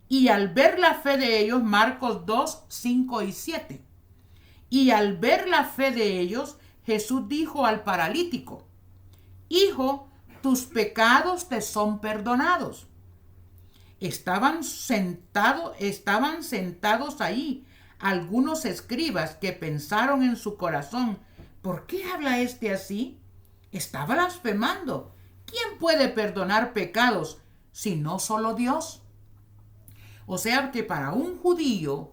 y al ver la fe de ellos, Marcos 2, 5 y 7, y al ver la fe de ellos, Jesús dijo al paralítico, hijo, tus pecados te son perdonados. Estaban sentados ahí algunos escribas que pensaron en su corazón, ¿por qué habla este así? Está blasfemando. ¿Quién puede perdonar pecados si no solo Dios? O sea que para un judío,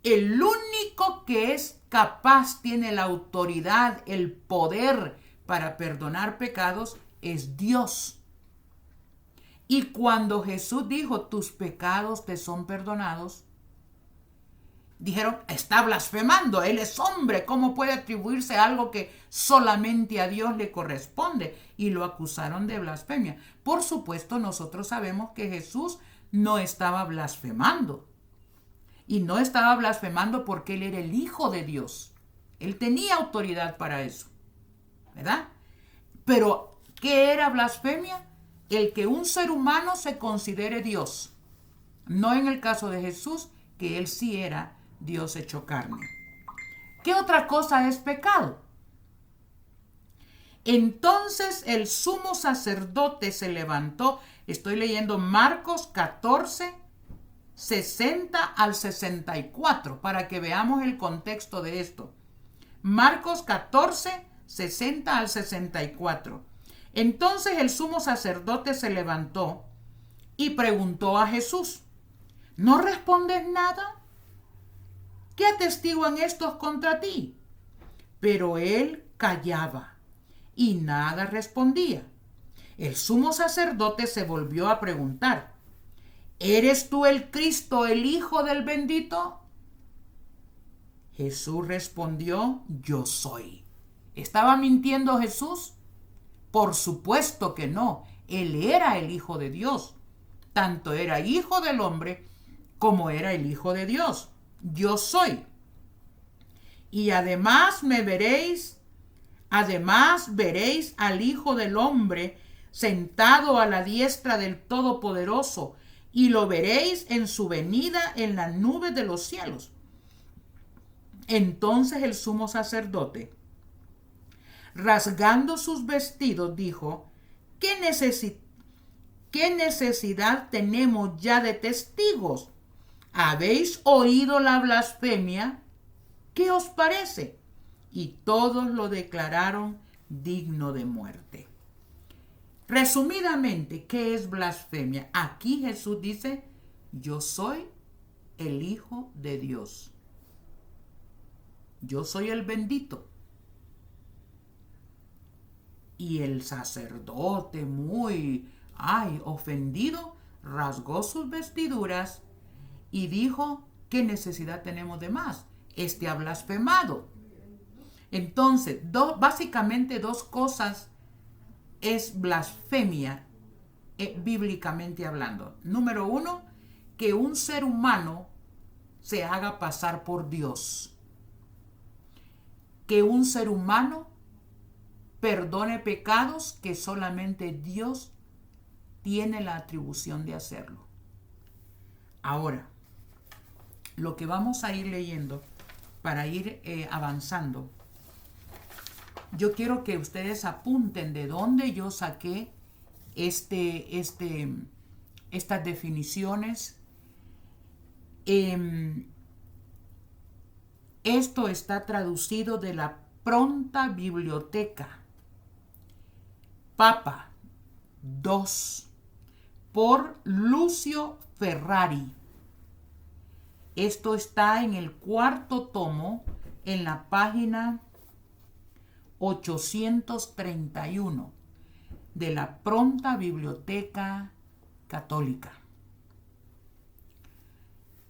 el único que es capaz, tiene la autoridad, el poder para perdonar pecados, es Dios. Y cuando Jesús dijo, tus pecados te son perdonados, dijeron, está blasfemando, él es hombre, ¿cómo puede atribuirse algo que solamente a Dios le corresponde? Y lo acusaron de blasfemia. Por supuesto, nosotros sabemos que Jesús no estaba blasfemando. Y no estaba blasfemando porque él era el Hijo de Dios. Él tenía autoridad para eso, ¿verdad? Pero, ¿qué era blasfemia? El que un ser humano se considere Dios. No en el caso de Jesús, que él sí era Dios hecho carne. ¿Qué otra cosa es pecado? Entonces el sumo sacerdote se levantó. Estoy leyendo Marcos 14, 60 al 64, para que veamos el contexto de esto. Marcos 14, 60 al 64. Entonces el sumo sacerdote se levantó y preguntó a Jesús: ¿no respondes nada? ¿Qué atestiguan estos contra ti? Pero él callaba y nada respondía. El sumo sacerdote se volvió a preguntar: ¿eres tú el Cristo, el Hijo del bendito? Jesús respondió: yo soy. ¿Estaba mintiendo Jesús? Por supuesto que no. Él era el Hijo de Dios. Tanto era hijo del hombre como era el Hijo de Dios. Yo soy. Y además veréis al Hijo del Hombre sentado a la diestra del Todopoderoso, y lo veréis en su venida en las nubes de los cielos. Entonces el sumo sacerdote, rasgando sus vestidos, dijo: ¿qué necesidad tenemos ya de testigos? ¿Habéis oído la blasfemia? ¿Qué os parece? Y todos lo declararon digno de muerte. Resumidamente, ¿qué es blasfemia? Aquí Jesús dice: yo soy el Hijo de Dios. Yo soy el bendito. Y el sacerdote, muy ofendido, rasgó sus vestiduras y dijo: ¿qué necesidad tenemos de más? Este ha blasfemado. Entonces, básicamente dos cosas es blasfemia, bíblicamente hablando. Número uno, que un ser humano se haga pasar por Dios. Que un ser humano perdone pecados que solamente Dios tiene la atribución de hacerlo. Ahora, lo que vamos a ir leyendo para ir avanzando, yo quiero que ustedes apunten de dónde yo saqué estas definiciones. Esto está traducido de la Pronta Biblioteca, Papa 2, por Lucio Ferrari. Esto está en el cuarto tomo, en la página 831 de la Pronta Biblioteca Católica.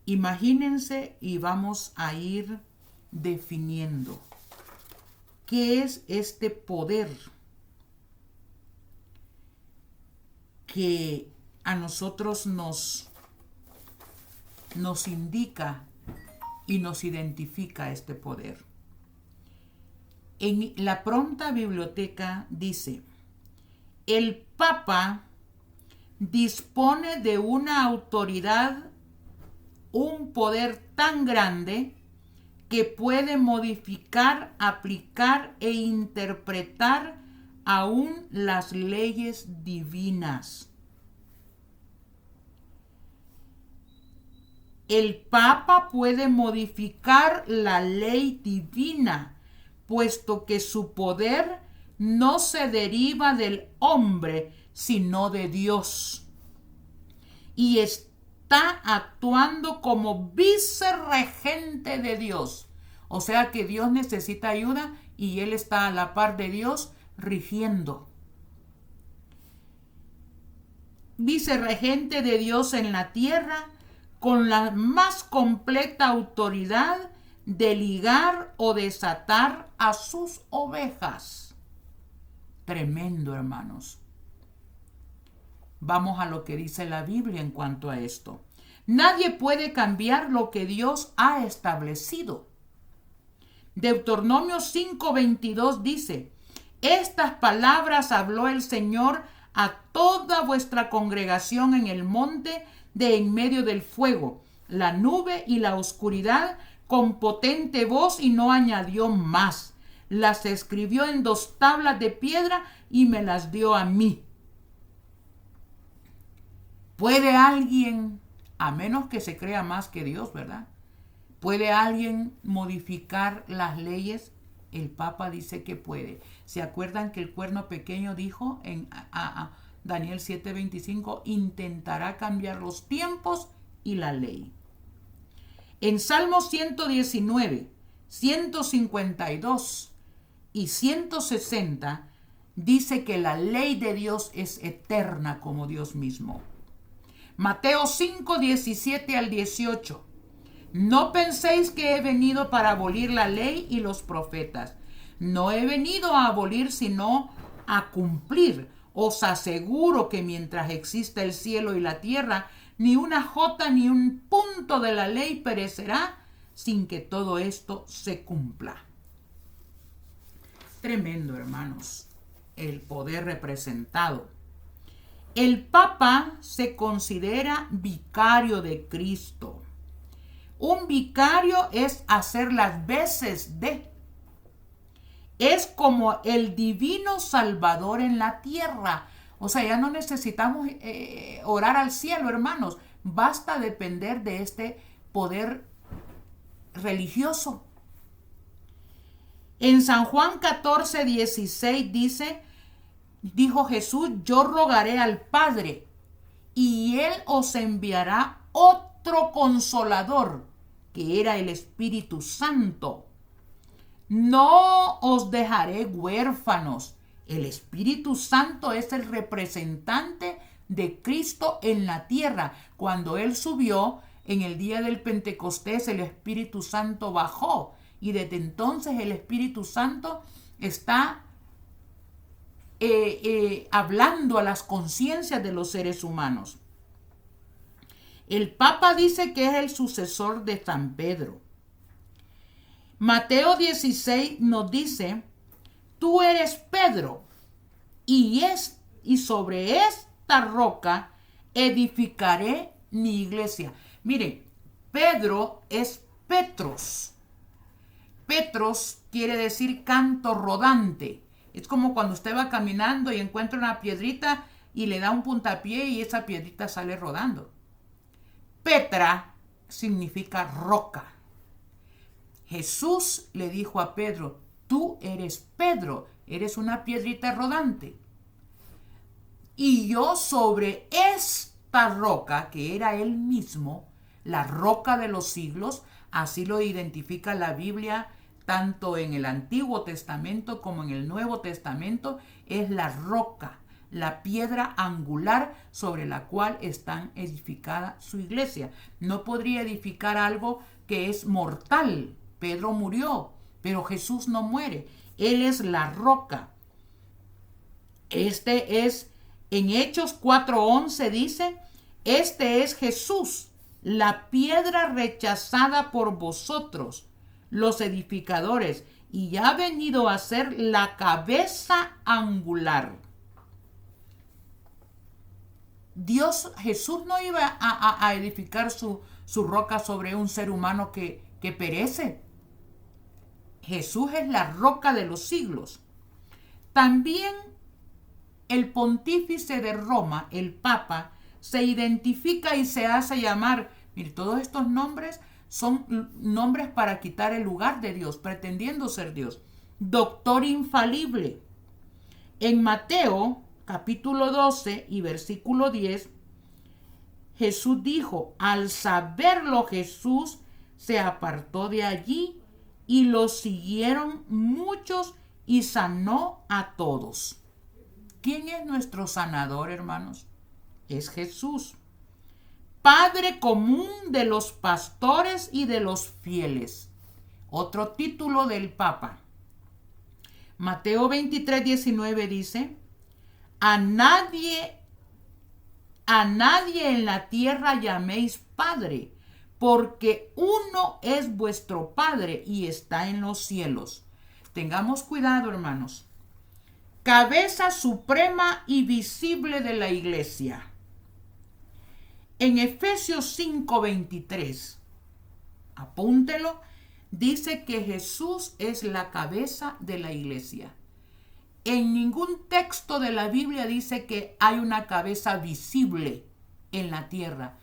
Imagínense, y vamos a ir definiendo qué es este poder que a nosotros nos indica y nos identifica este poder. En la Pronta Biblioteca dice: el Papa dispone de una autoridad, un poder tan grande que puede modificar, aplicar e interpretar aún las leyes divinas. El Papa puede modificar la ley divina, puesto que su poder no se deriva del hombre, sino de Dios. Y está actuando como vicerregente de Dios. O sea que Dios necesita ayuda y Él está a la par de Dios rigiendo. Vicerregente de Dios en la tierra, con la más completa autoridad de ligar o desatar a sus ovejas. Tremendo, hermanos. Vamos a lo que dice la Biblia en cuanto a esto. Nadie puede cambiar lo que Dios ha establecido. Deuteronomio 5:22 dice: Estas palabras habló el Señor a toda vuestra congregación en el monte de en medio del fuego, la nube y la oscuridad, con potente voz, y no añadió más. Las escribió en 2 tablas de piedra y me las dio a mí. ¿Puede alguien, a menos que se crea más que Dios, ¿verdad? ¿Puede alguien modificar las leyes? El Papa dice que puede. ¿Se acuerdan que el cuerno pequeño dijo en Daniel 7:25? Intentará cambiar los tiempos y la ley. En Salmo 119, 152 y 160 dice que la ley de Dios es eterna como Dios mismo. Mateo 5, 17 al 18. No penséis que he venido para abolir la ley y los profetas. No he venido a abolir, sino a cumplir. Os aseguro que mientras exista el cielo y la tierra, ni una jota ni un punto de la ley perecerá sin que todo esto se cumpla. Tremendo, hermanos, el poder representado. El Papa se considera vicario de Cristo. Un vicario es hacer las veces de. Es como el divino Salvador en la tierra. O sea, ya no necesitamos orar al cielo, hermanos. Basta depender de este poder religioso. En San Juan 14, 16 dijo Jesús: yo rogaré al Padre y Él os enviará otro consolador, que era el Espíritu Santo. No os dejaré huérfanos. El Espíritu Santo es el representante de Cristo en la tierra. Cuando Él subió en el día del Pentecostés, el Espíritu Santo bajó. Y desde entonces el Espíritu Santo está hablando a las conciencias de los seres humanos. El Papa dice que es el sucesor de San Pedro. Mateo 16 nos dice: tú eres Pedro, y sobre esta roca edificaré mi iglesia. Miren, Pedro es Petros. Petros quiere decir canto rodante. Es como cuando usted va caminando y encuentra una piedrita y le da un puntapié y esa piedrita sale rodando. Petra significa roca. Jesús le dijo a Pedro: tú eres Pedro, eres una piedrita rodante. Y yo sobre esta roca, que era él mismo, la roca de los siglos, así lo identifica la Biblia, tanto en el Antiguo Testamento como en el Nuevo Testamento, es la roca, la piedra angular sobre la cual está edificada su iglesia. No podría edificar algo que es mortal. Pedro murió, pero Jesús no muere. Él es la roca. En Hechos 4:11 dice: este es Jesús, la piedra rechazada por vosotros, los edificadores, y ha venido a ser la cabeza angular. Jesús no iba a edificar su roca sobre un ser humano que perece. Jesús es la roca de los siglos. También el pontífice de Roma, el Papa, se identifica y se hace llamar. Mire, todos estos nombres son nombres para quitar el lugar de Dios, pretendiendo ser Dios. Doctor infalible. En Mateo capítulo 12 y versículo 10, Jesús dijo: al saberlo, Jesús se apartó de allí y lo siguieron muchos y sanó a todos. ¿Quién es nuestro sanador, hermanos? Es Jesús. Padre común de los pastores y de los fieles. Otro título del Papa. Mateo 23, 19 dice: a nadie en la tierra llaméis Padre, porque uno es vuestro Padre y está en los cielos. Tengamos cuidado, hermanos. cabeza suprema y visible de la iglesia. En Efesios 5:23, apúntelo, dice que Jesús es la cabeza de la iglesia. En ningún texto de la Biblia dice que hay una cabeza visible en la tierra.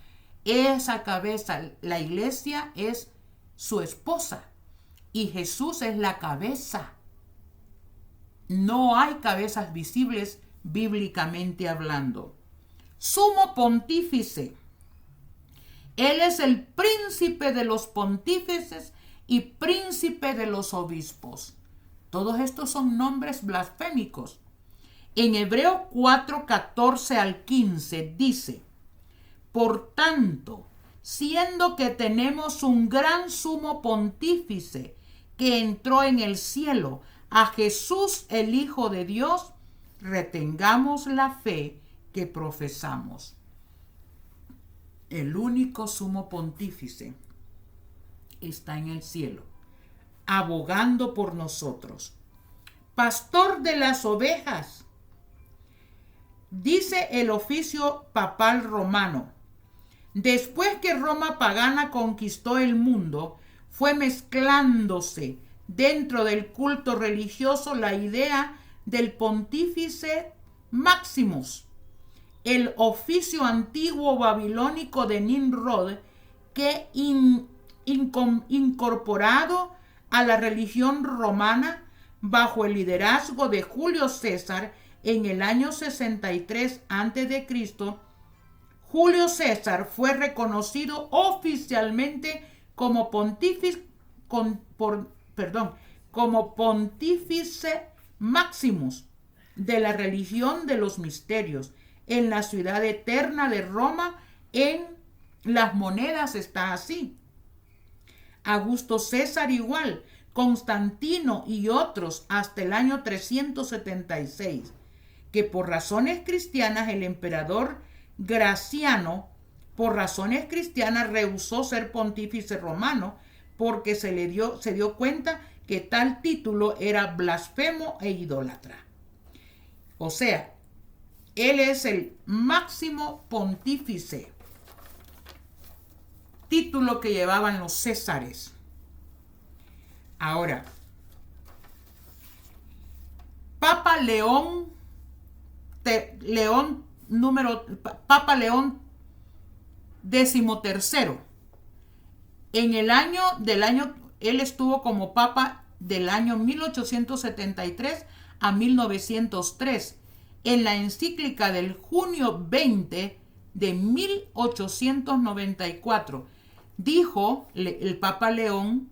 Esa cabeza, la iglesia, es su esposa y Jesús es la cabeza. No hay cabezas visibles bíblicamente hablando. Sumo pontífice. Él es el príncipe de los pontífices y príncipe de los obispos. Todos estos son nombres blasfémicos. En Hebreo 4:14 al 15 dice: por tanto, siendo que tenemos un gran sumo pontífice que entró en el cielo, a Jesús el Hijo de Dios, retengamos la fe que profesamos. El único sumo pontífice está en el cielo, abogando por nosotros. Pastor de las ovejas, dice el oficio papal romano. Después que Roma pagana conquistó el mundo, fue mezclándose dentro del culto religioso la idea del pontífice Maximus, el oficio antiguo babilónico de Nimrod, que incorporado a la religión romana bajo el liderazgo de Julio César en el año 63 a.C., Julio César fue reconocido oficialmente como pontífice Maximus de la religión de los misterios. En la ciudad eterna de Roma, en las monedas está así. Augusto César igual, Constantino y otros hasta el año 376, que por razones cristianas el emperador Graciano, por razones cristianas, rehusó ser pontífice romano porque se dio cuenta que tal título era blasfemo e idólatra. O sea, él es el máximo pontífice, título que llevaban los césares. Ahora, Papa León XIII. Él estuvo como papa del año 1873 a 1903. En la encíclica del junio 20 de 1894, dijo el Papa León: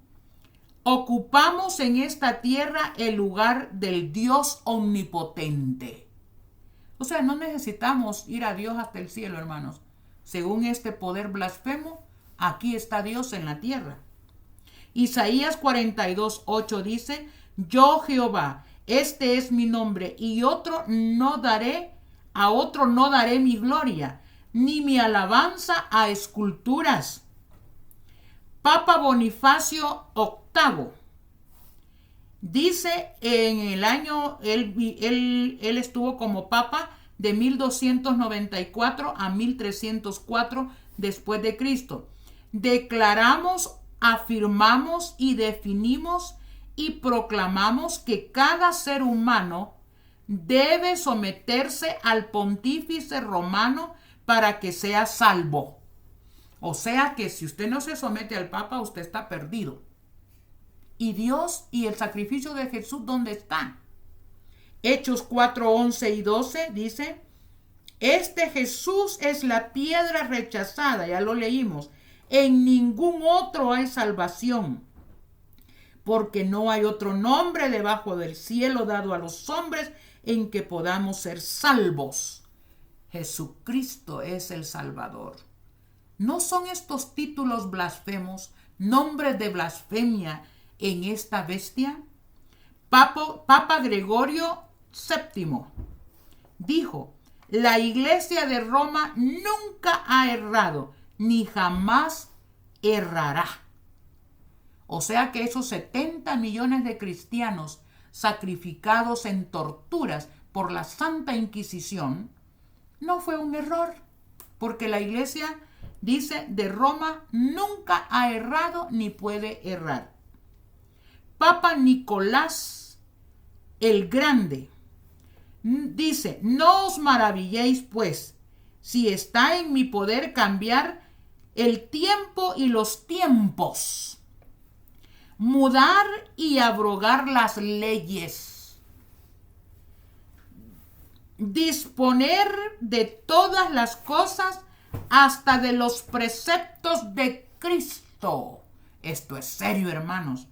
ocupamos en esta tierra el lugar del Dios omnipotente. O sea, no necesitamos ir a Dios hasta el cielo, hermanos. Según este poder blasfemo, aquí está Dios en la tierra. Isaías 42:8 dice: yo Jehová, este es mi nombre, y a otro no daré mi gloria, ni mi alabanza a esculturas. Papa Bonifacio VIII dice en el año, él estuvo como papa de 1294 a 1304 después de Cristo. Declaramos, afirmamos y definimos y proclamamos que cada ser humano debe someterse al pontífice romano para que sea salvo. O sea que si usted no se somete al Papa, usted está perdido. ¿Y Dios y el sacrificio de Jesús dónde está? Hechos 4:11 y 12 dice: este Jesús es la piedra rechazada, ya lo leímos. En ningún otro hay salvación, porque no hay otro nombre debajo del cielo dado a los hombres en que podamos ser salvos. Jesucristo es el Salvador. ¿No son estos títulos blasfemos, nombres de blasfemia en esta bestia? Papa Gregorio VII dijo: la Iglesia de Roma nunca ha errado, ni jamás errará. O sea que esos 70 millones de cristianos sacrificados en torturas por la Santa Inquisición, no fue un error, porque la Iglesia dice de Roma nunca ha errado ni puede errar. Papa Nicolás el Grande dice: no os maravilléis pues, si está en mi poder cambiar el tiempo y los tiempos, mudar y abrogar las leyes, disponer de todas las cosas, hasta de los preceptos de Cristo. Esto es serio, hermanos.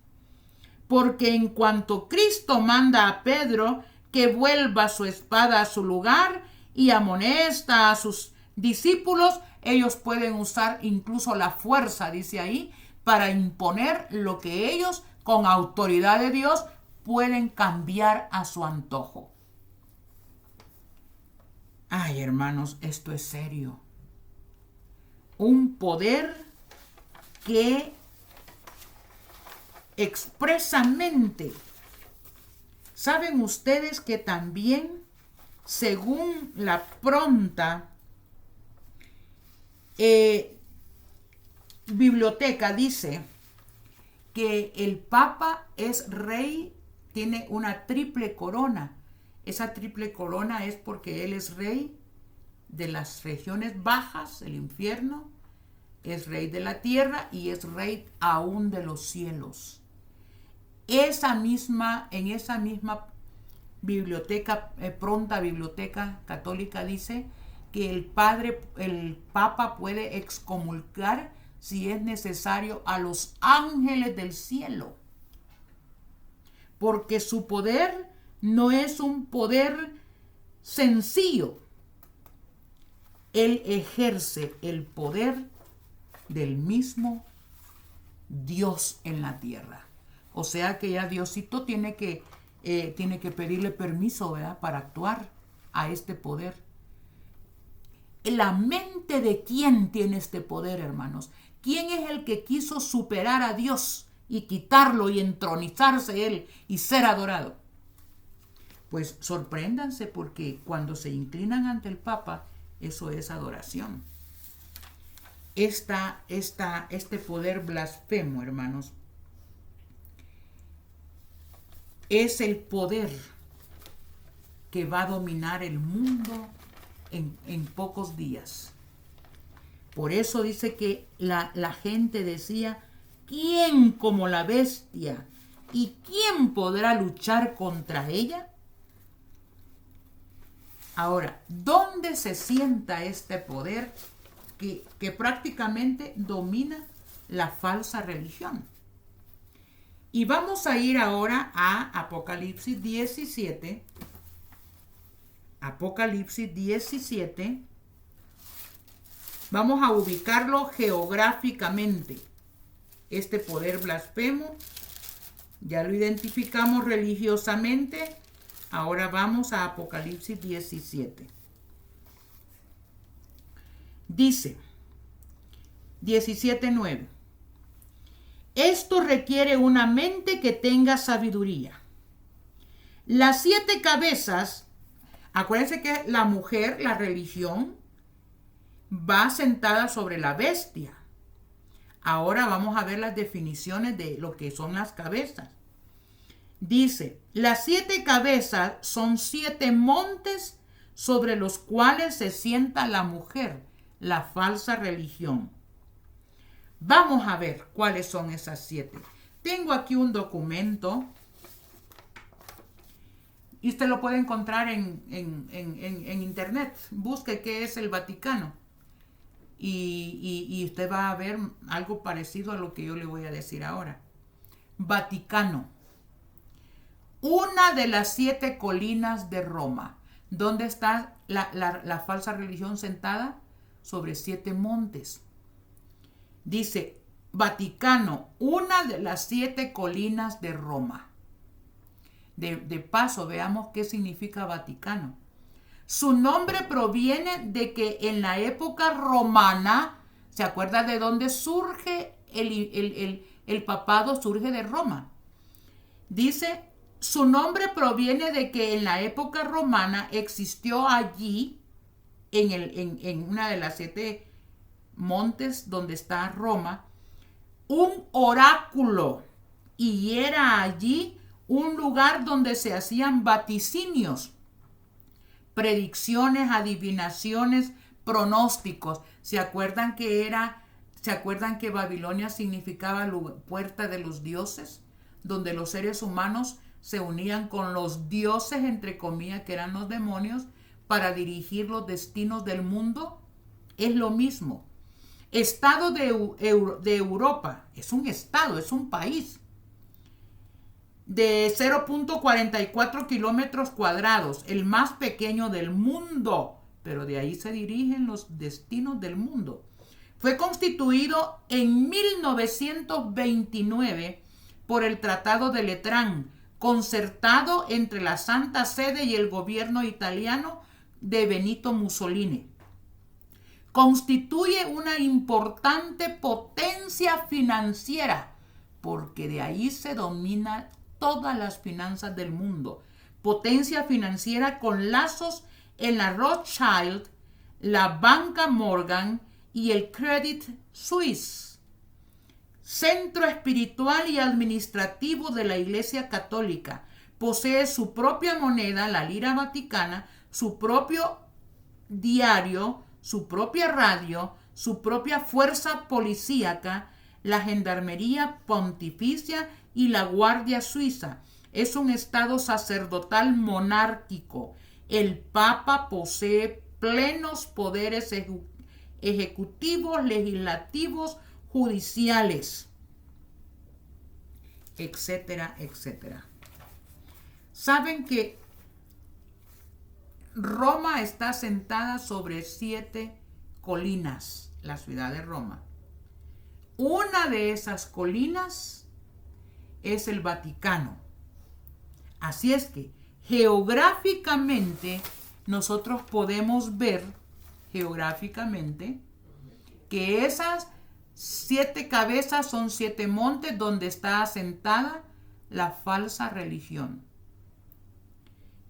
Porque en cuanto Cristo manda a Pedro que vuelva su espada a su lugar y amonesta a sus discípulos, ellos pueden usar incluso la fuerza, dice ahí, para imponer lo que ellos, con autoridad de Dios, pueden cambiar a su antojo. Ay, hermanos, esto es serio. Un poder que expresamente, ¿saben ustedes que también, según la pronta biblioteca, dice que el Papa es rey, tiene una triple corona? Esa triple corona es porque él es rey de las regiones bajas, el infierno, es rey de la tierra y es rey aún de los cielos. En esa misma biblioteca, pronta biblioteca católica, dice que el Papa puede excomulgar, si es necesario, a los ángeles del cielo, porque su poder no es un poder sencillo. Él ejerce el poder del mismo Dios en la tierra. O sea que ya Diosito tiene que pedirle permiso, ¿verdad?, para actuar a este poder. La mente de quién tiene este poder, hermanos. ¿Quién es el que quiso superar a Dios y quitarlo y entronizarse él y ser adorado? Pues sorpréndanse, porque cuando se inclinan ante el Papa, eso es adoración. Este poder blasfemo, hermanos, es el poder que va a dominar el mundo en pocos días. Por eso dice que la gente decía: ¿quién como la bestia? ¿Y quién podrá luchar contra ella? Ahora, ¿dónde se sienta este poder que prácticamente domina la falsa religión? Y vamos a ir ahora a Apocalipsis 17. Apocalipsis 17. Vamos a ubicarlo geográficamente. Este poder blasfemo ya lo identificamos religiosamente. Ahora vamos a Apocalipsis 17. Dice 17:9. Esto requiere una mente que tenga sabiduría. Las 7 cabezas, acuérdense que la mujer, la religión, va sentada sobre la bestia. Ahora vamos a ver las definiciones de lo que son las cabezas. Dice: las 7 cabezas son 7 montes sobre los cuales se sienta la mujer, la falsa religión. Vamos a ver cuáles son esas 7. Tengo aquí un documento y usted lo puede encontrar en internet. Busque qué es el Vaticano y usted va a ver algo parecido a lo que yo le voy a decir ahora. Vaticano. Una de las 7 colinas de Roma. ¿Dónde está la falsa religión sentada? Sobre 7 montes. Dice: Vaticano, una de las 7 colinas de Roma. De paso, veamos qué significa Vaticano. Su nombre proviene de que en la época romana, ¿se acuerda de dónde surge el papado? Surge de Roma. Dice Su nombre proviene de que en la época romana existió allí, en una de las 7 montes donde está Roma, un oráculo, y era allí un lugar donde se hacían vaticinios, predicciones, adivinaciones, pronósticos. ¿Se acuerdan que Babilonia significaba puerta de los dioses? Donde los seres humanos se unían con los dioses, entre comillas, que eran los demonios, para dirigir los destinos del mundo. Es lo mismo. Estado de Europa, es un estado, es un país de 0.44 kilómetros cuadrados, el más pequeño del mundo, pero de ahí se dirigen los destinos del mundo. Fue constituido en 1929 por el Tratado de Letrán, concertado entre la Santa Sede y el gobierno italiano de Benito Mussolini. Constituye una importante potencia financiera, porque de ahí se domina todas las finanzas del mundo. Potencia financiera con lazos en la Rothschild, la banca Morgan y el Credit Suisse. Centro espiritual y administrativo de la Iglesia Católica. Posee su propia moneda, la lira vaticana, su propio diario, su propia radio, su propia fuerza policíaca, la Gendarmería Pontificia y la Guardia Suiza. Es un estado sacerdotal monárquico. El Papa posee plenos poderes ejecutivos, legislativos, judiciales, etcétera, etcétera. Saben que Roma está sentada sobre 7 colinas, la ciudad de Roma. Una de esas colinas es el Vaticano. Así es que geográficamente nosotros podemos ver que esas 7 cabezas son 7 montes donde está asentada la falsa religión.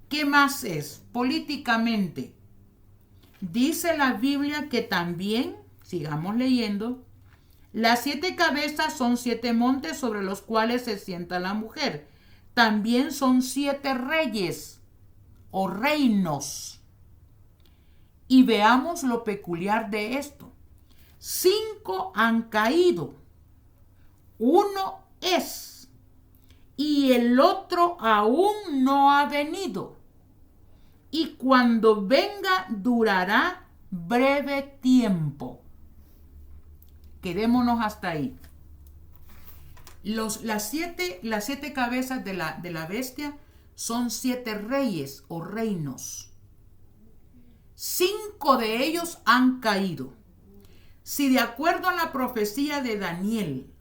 ¿Qué más es? Políticamente, dice la Biblia que también, sigamos leyendo, las 7 cabezas son 7 montes sobre los cuales se sienta la mujer. También son 7 reyes o reinos. Y veamos lo peculiar de esto. 5 han caído. 1 es. Y el otro aún no ha venido. Y cuando venga durará breve tiempo. Quedémonos hasta ahí. Las siete cabezas de la bestia son 7 reyes o reinos. 5 de ellos han caído. Si de acuerdo a la profecía de Daniel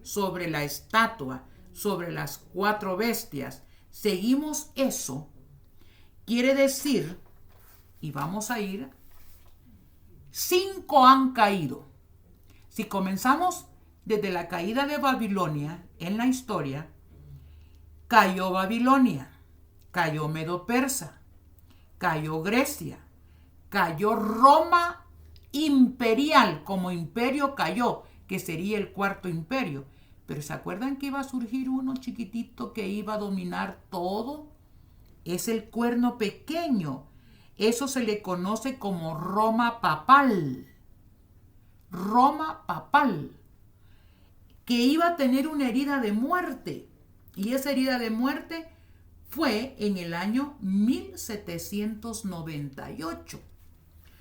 sobre la estatua, sobre las 4 bestias, seguimos eso, quiere decir, y vamos a ir, 5 han caído. Si comenzamos desde la caída de Babilonia en la historia, cayó Babilonia, cayó Medo-Persa, cayó Grecia, cayó Roma imperial, como imperio cayó, que sería el 4º imperio. Pero ¿se acuerdan que iba a surgir uno chiquitito que iba a dominar todo? Es el cuerno pequeño. Eso se le conoce como Roma papal. Roma papal, que iba a tener una herida de muerte. Y esa herida de muerte fue en el año 1798.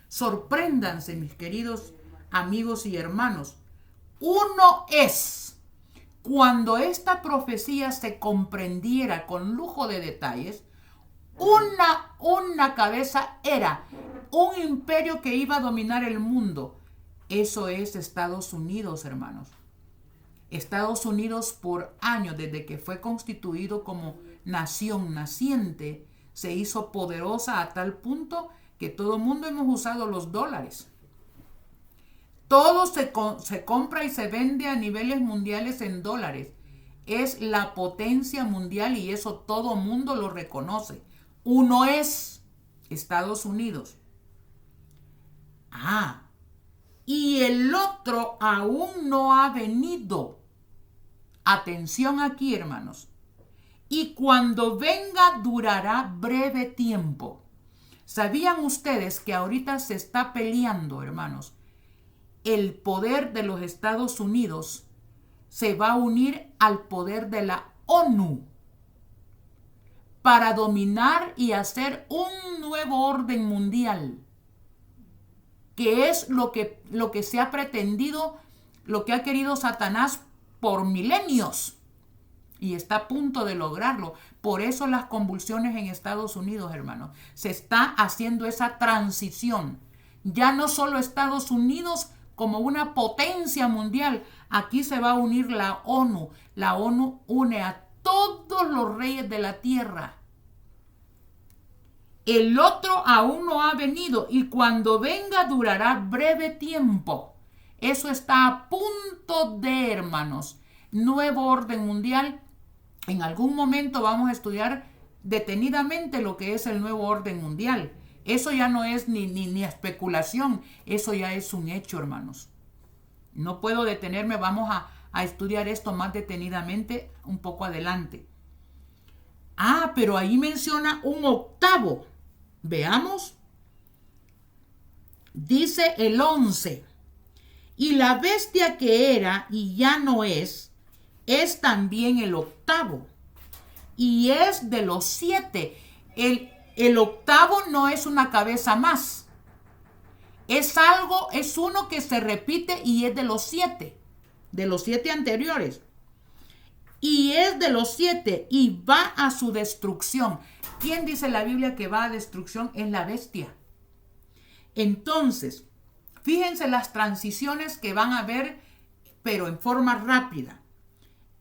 Sorpréndanse, mis queridos amigos y hermanos. Uno es, cuando esta profecía se comprendiera con lujo de detalles, una cabeza era un imperio que iba a dominar el mundo. Eso es Estados Unidos, hermanos. Estados Unidos por años, desde que fue constituido como nación naciente, se hizo poderosa a tal punto que todo el mundo hemos usado los dólares. Todo se compra y se vende a niveles mundiales en dólares. es la potencia mundial y eso todo mundo lo reconoce. Uno es Estados Unidos. Y el otro aún no ha venido. Atención aquí, hermanos. Y cuando venga durará breve tiempo. ¿Sabían ustedes que ahorita se está peleando, hermanos? El poder de los Estados Unidos se va a unir al poder de la ONU para dominar y hacer un nuevo orden mundial, que es lo que se ha pretendido, lo que ha querido Satanás por milenios y está a punto de lograrlo. Por eso las convulsiones en Estados Unidos, hermanos, se está haciendo esa transición. Ya no solo Estados Unidos como una potencia mundial, aquí se va a unir la ONU. La ONU une a todos los reyes de la tierra. El otro aún no ha venido y cuando venga durará breve tiempo. Eso está a punto de, hermanos, nuevo orden mundial. En algún momento vamos a estudiar detenidamente lo que es el nuevo orden mundial. Eso ya no es ni especulación, eso ya es un hecho, hermanos. No puedo detenerme, vamos a estudiar esto más detenidamente un poco adelante. Pero ahí menciona un octavo. Veamos. Dice el 11. Y la bestia que era y ya no es también el octavo. Y es de los 7. El octavo no es una cabeza más. Es uno que se repite y es de los 7. De los 7 anteriores. Y es de los 7 y va a su destrucción. ¿Quién dice la Biblia que va a destrucción? Es la bestia. Entonces, fíjense las transiciones que van a haber, pero en forma rápida.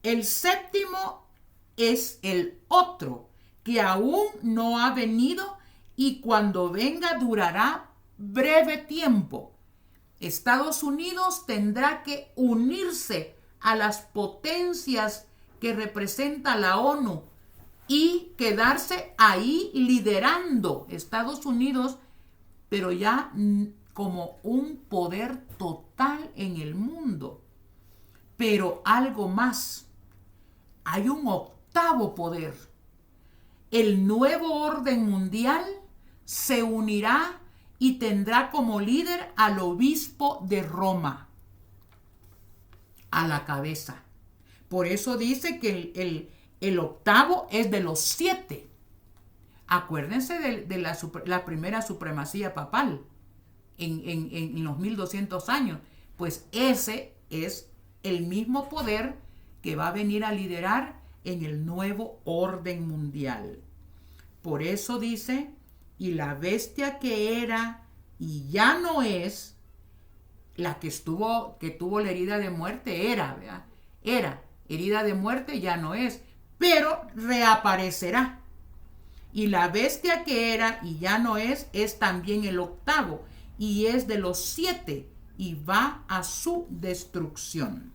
El séptimo es el otro, que aún no ha venido y cuando venga durará breve tiempo. Estados Unidos tendrá que unirse a las potencias que representa la ONU y quedarse ahí liderando Estados Unidos, pero ya como un poder total en el mundo. Pero algo más, hay un octavo poder. El nuevo orden mundial se unirá y tendrá como líder al obispo de Roma, a la cabeza. Por eso dice que el octavo es de los 7. Acuérdense de la primera supremacía papal en los 1200 años. Pues ese es el mismo poder que va a venir a liderar en el nuevo orden mundial. Por eso dice, y la bestia que era y ya no es, la que tuvo la herida de muerte ¿verdad? Era herida de muerte, ya no es, pero reaparecerá. Y la bestia que era y ya no es también el octavo, y es de los 7, y va a su destrucción.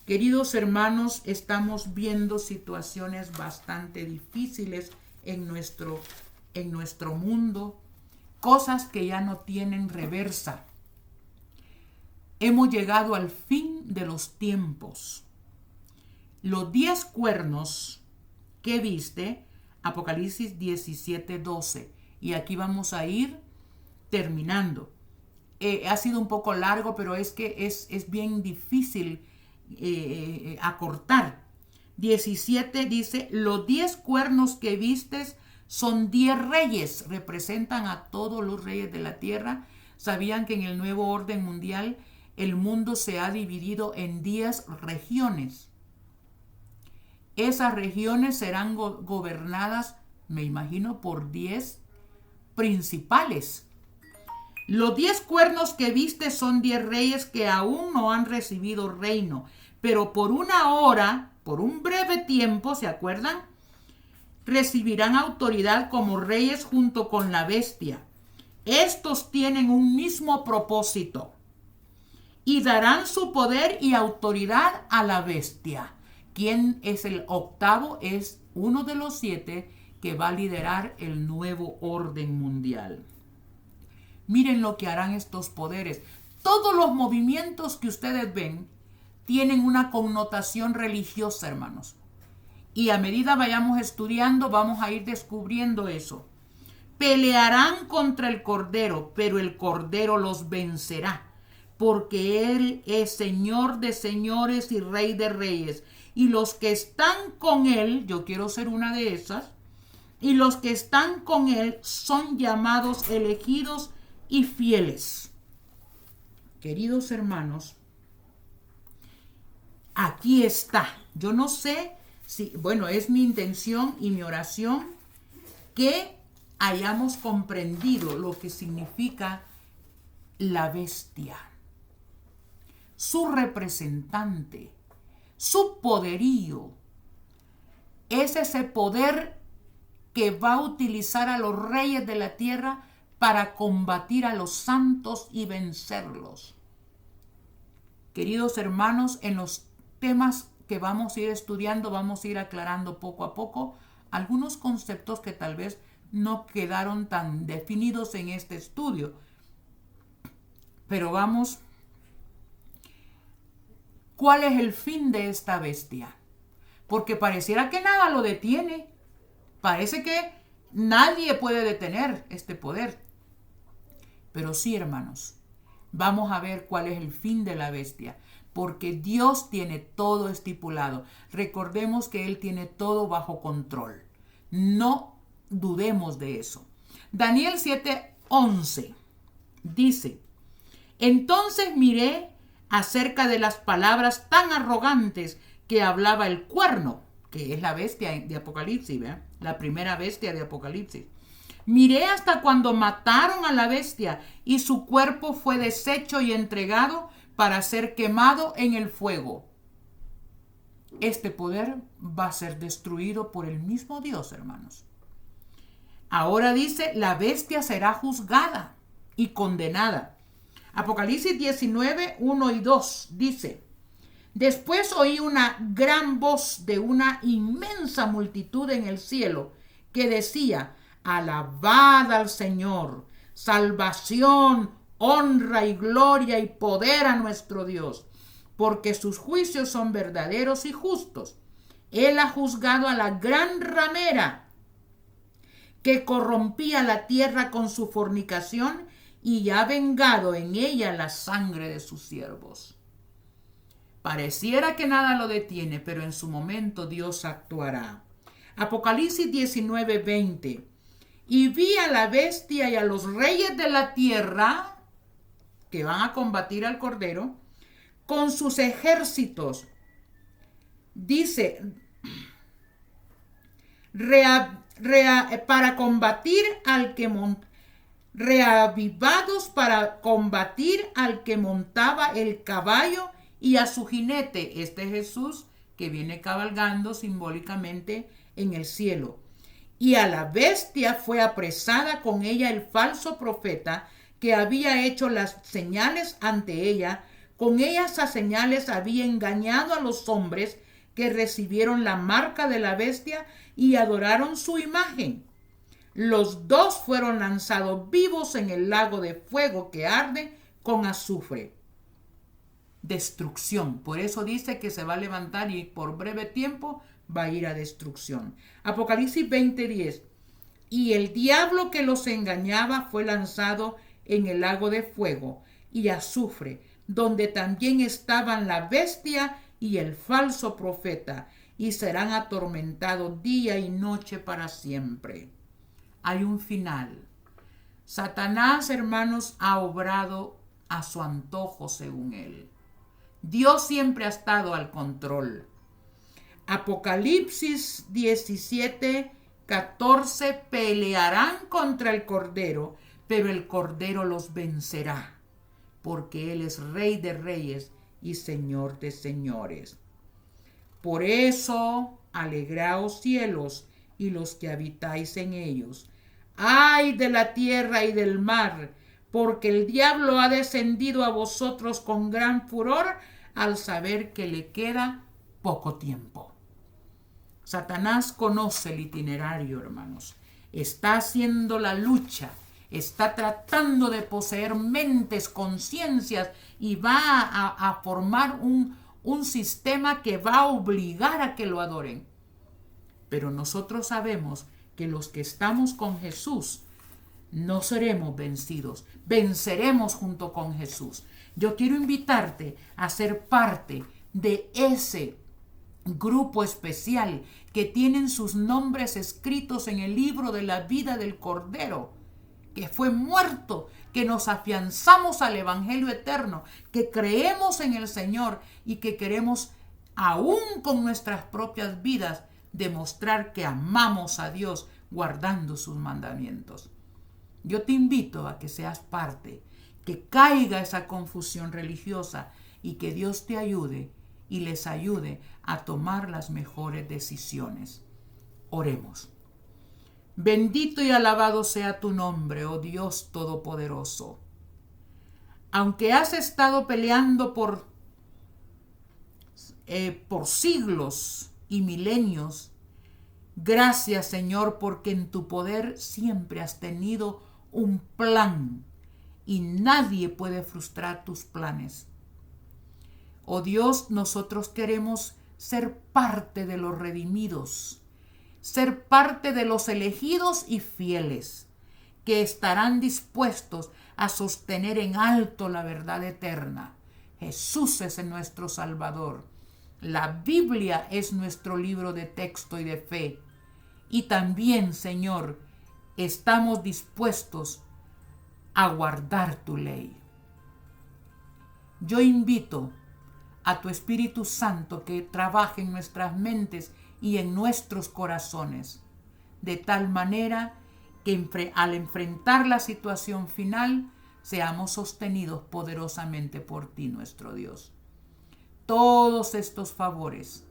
Queridos hermanos, estamos viendo situaciones bastante difíciles en nuestro mundo, cosas que ya no tienen reversa. Hemos llegado al fin de los tiempos. Los 10 cuernos que viste, Apocalipsis 17:12. Y aquí vamos a ir terminando. Ha sido un poco largo, pero es que es bien difícil acortar. 17 dice, los 10 cuernos que vistes son 10 reyes, representan a todos los reyes de la tierra. Sabían que en el nuevo orden mundial el mundo se ha dividido en 10 regiones. Esas regiones serán gobernadas, me imagino, por 10 principales. Los 10 cuernos que viste son 10 reyes que aún no han recibido reino, pero por una hora, por un breve tiempo, ¿se acuerdan? Recibirán autoridad como reyes junto con la bestia. Estos tienen un mismo propósito y darán su poder y autoridad a la bestia. ¿Quién es el octavo? Es uno de los 7 que va a liderar el nuevo orden mundial. Miren lo que harán estos poderes. Todos los movimientos que ustedes ven tienen una connotación religiosa, hermanos. Y a medida vayamos estudiando, vamos a ir descubriendo eso. Pelearán contra el Cordero, pero el Cordero los vencerá, porque Él es Señor de señores y Rey de reyes. Y los que están con Él, yo quiero ser una de esas, y los que están con Él son llamados, elegidos y fieles. Queridos hermanos, aquí está. Yo no sé si, bueno, es mi intención y mi oración que hayamos comprendido lo que significa la bestia, su representante, su poderío. Es ese poder que va a utilizar a los reyes de la tierra para combatir a los santos y vencerlos. Queridos hermanos, en los temas que vamos a ir estudiando, vamos a ir aclarando poco a poco algunos conceptos que tal vez no quedaron tan definidos en este estudio. Pero vamos, ¿cuál es el fin de esta bestia? Porque pareciera que nada lo detiene. Parece que nadie puede detener este poder. Pero sí, hermanos, vamos a ver cuál es el fin de la bestia. Porque Dios tiene todo estipulado. Recordemos que Él tiene todo bajo control. No dudemos de eso. Daniel 7:11 dice: entonces miré acerca de las palabras tan arrogantes que hablaba el cuerno, que es la bestia de Apocalipsis, ¿verdad? La primera bestia de Apocalipsis. Miré hasta cuando mataron a la bestia y su cuerpo fue deshecho y entregado para ser quemado en el fuego. Este poder va a ser destruido por el mismo Dios, hermanos. Ahora dice, la bestia será juzgada y condenada. Apocalipsis 19, 1 y 2 dice: después oí una gran voz de una inmensa multitud en el cielo que decía: alabad al Señor, salvación, honra y gloria y poder a nuestro Dios, porque sus juicios son verdaderos y justos. Él ha juzgado a la gran ramera que corrompía la tierra con su fornicación y ha vengado en ella la sangre de sus siervos. Pareciera que nada lo detiene, pero en su momento Dios actuará. Apocalipsis 19, 20. Y vi a la bestia y a los reyes de la tierra, que van a combatir al Cordero, con sus ejércitos. Dice, para combatir al que reavivados para combatir al que montaba el caballo y a su jinete. Este es Jesús que viene cabalgando simbólicamente en el cielo. Y a la bestia fue apresada con ella el falso profeta que había hecho las señales ante ella. Con ellas a señales había engañado a los hombres que recibieron la marca de la bestia y adoraron su imagen. Los dos fueron lanzados vivos en el lago de fuego que arde con azufre. Destrucción. Por eso dice que se va a levantar y por breve tiempo va a ir a destrucción. Apocalipsis 20:10. Y el diablo que los engañaba fue lanzado en el lago de fuego y azufre, donde también estaban la bestia y el falso profeta, y serán atormentados día y noche para siempre. Hay un final. Satanás, hermanos, ha obrado a su antojo según él. Dios siempre ha estado al control. Apocalipsis 17, 14, pelearán contra el Cordero, pero el Cordero los vencerá, porque Él es Rey de reyes y Señor de señores. Por eso, alegraos cielos y los que habitáis en ellos. ¡Ay de la tierra y del mar! Porque el diablo ha descendido a vosotros con gran furor al saber que le queda poco tiempo. Satanás conoce el itinerario, hermanos. Está haciendo la lucha, está tratando de poseer mentes, conciencias, y va a formar un sistema que va a obligar a que lo adoren. Pero nosotros sabemos que los que estamos con Jesús no seremos vencidos, venceremos junto con Jesús. Yo quiero invitarte a ser parte de ese grupo especial que tienen sus nombres escritos en el libro de la vida del Cordero, que fue muerto, que nos afianzamos al Evangelio eterno, que creemos en el Señor y que queremos, aún con nuestras propias vidas, demostrar que amamos a Dios guardando sus mandamientos. Yo te invito a que seas parte, que caiga esa confusión religiosa y que Dios te ayude y les ayude a tomar las mejores decisiones. Oremos. Bendito y alabado sea tu nombre, oh Dios Todopoderoso. Aunque has estado peleando por siglos y milenios, gracias, Señor, porque en tu poder siempre has tenido un plan y nadie puede frustrar tus planes. Oh Dios, nosotros queremos ser parte de los redimidos, ser parte de los elegidos y fieles, que estarán dispuestos a sostener en alto la verdad eterna. Jesús es nuestro Salvador. La Biblia es nuestro libro de texto y de fe. Y también, Señor, estamos dispuestos a guardar tu ley. Yo invito a tu Espíritu Santo que trabaje en nuestras mentes y en nuestros corazones, de tal manera que al enfrentar la situación final seamos sostenidos poderosamente por ti, nuestro Dios. Todos estos favores,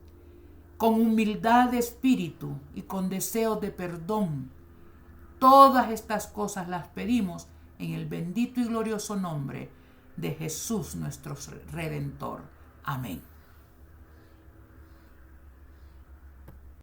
con humildad de espíritu y con deseo de perdón, todas estas cosas las pedimos en el bendito y glorioso nombre de Jesús, nuestro Redentor. Amén.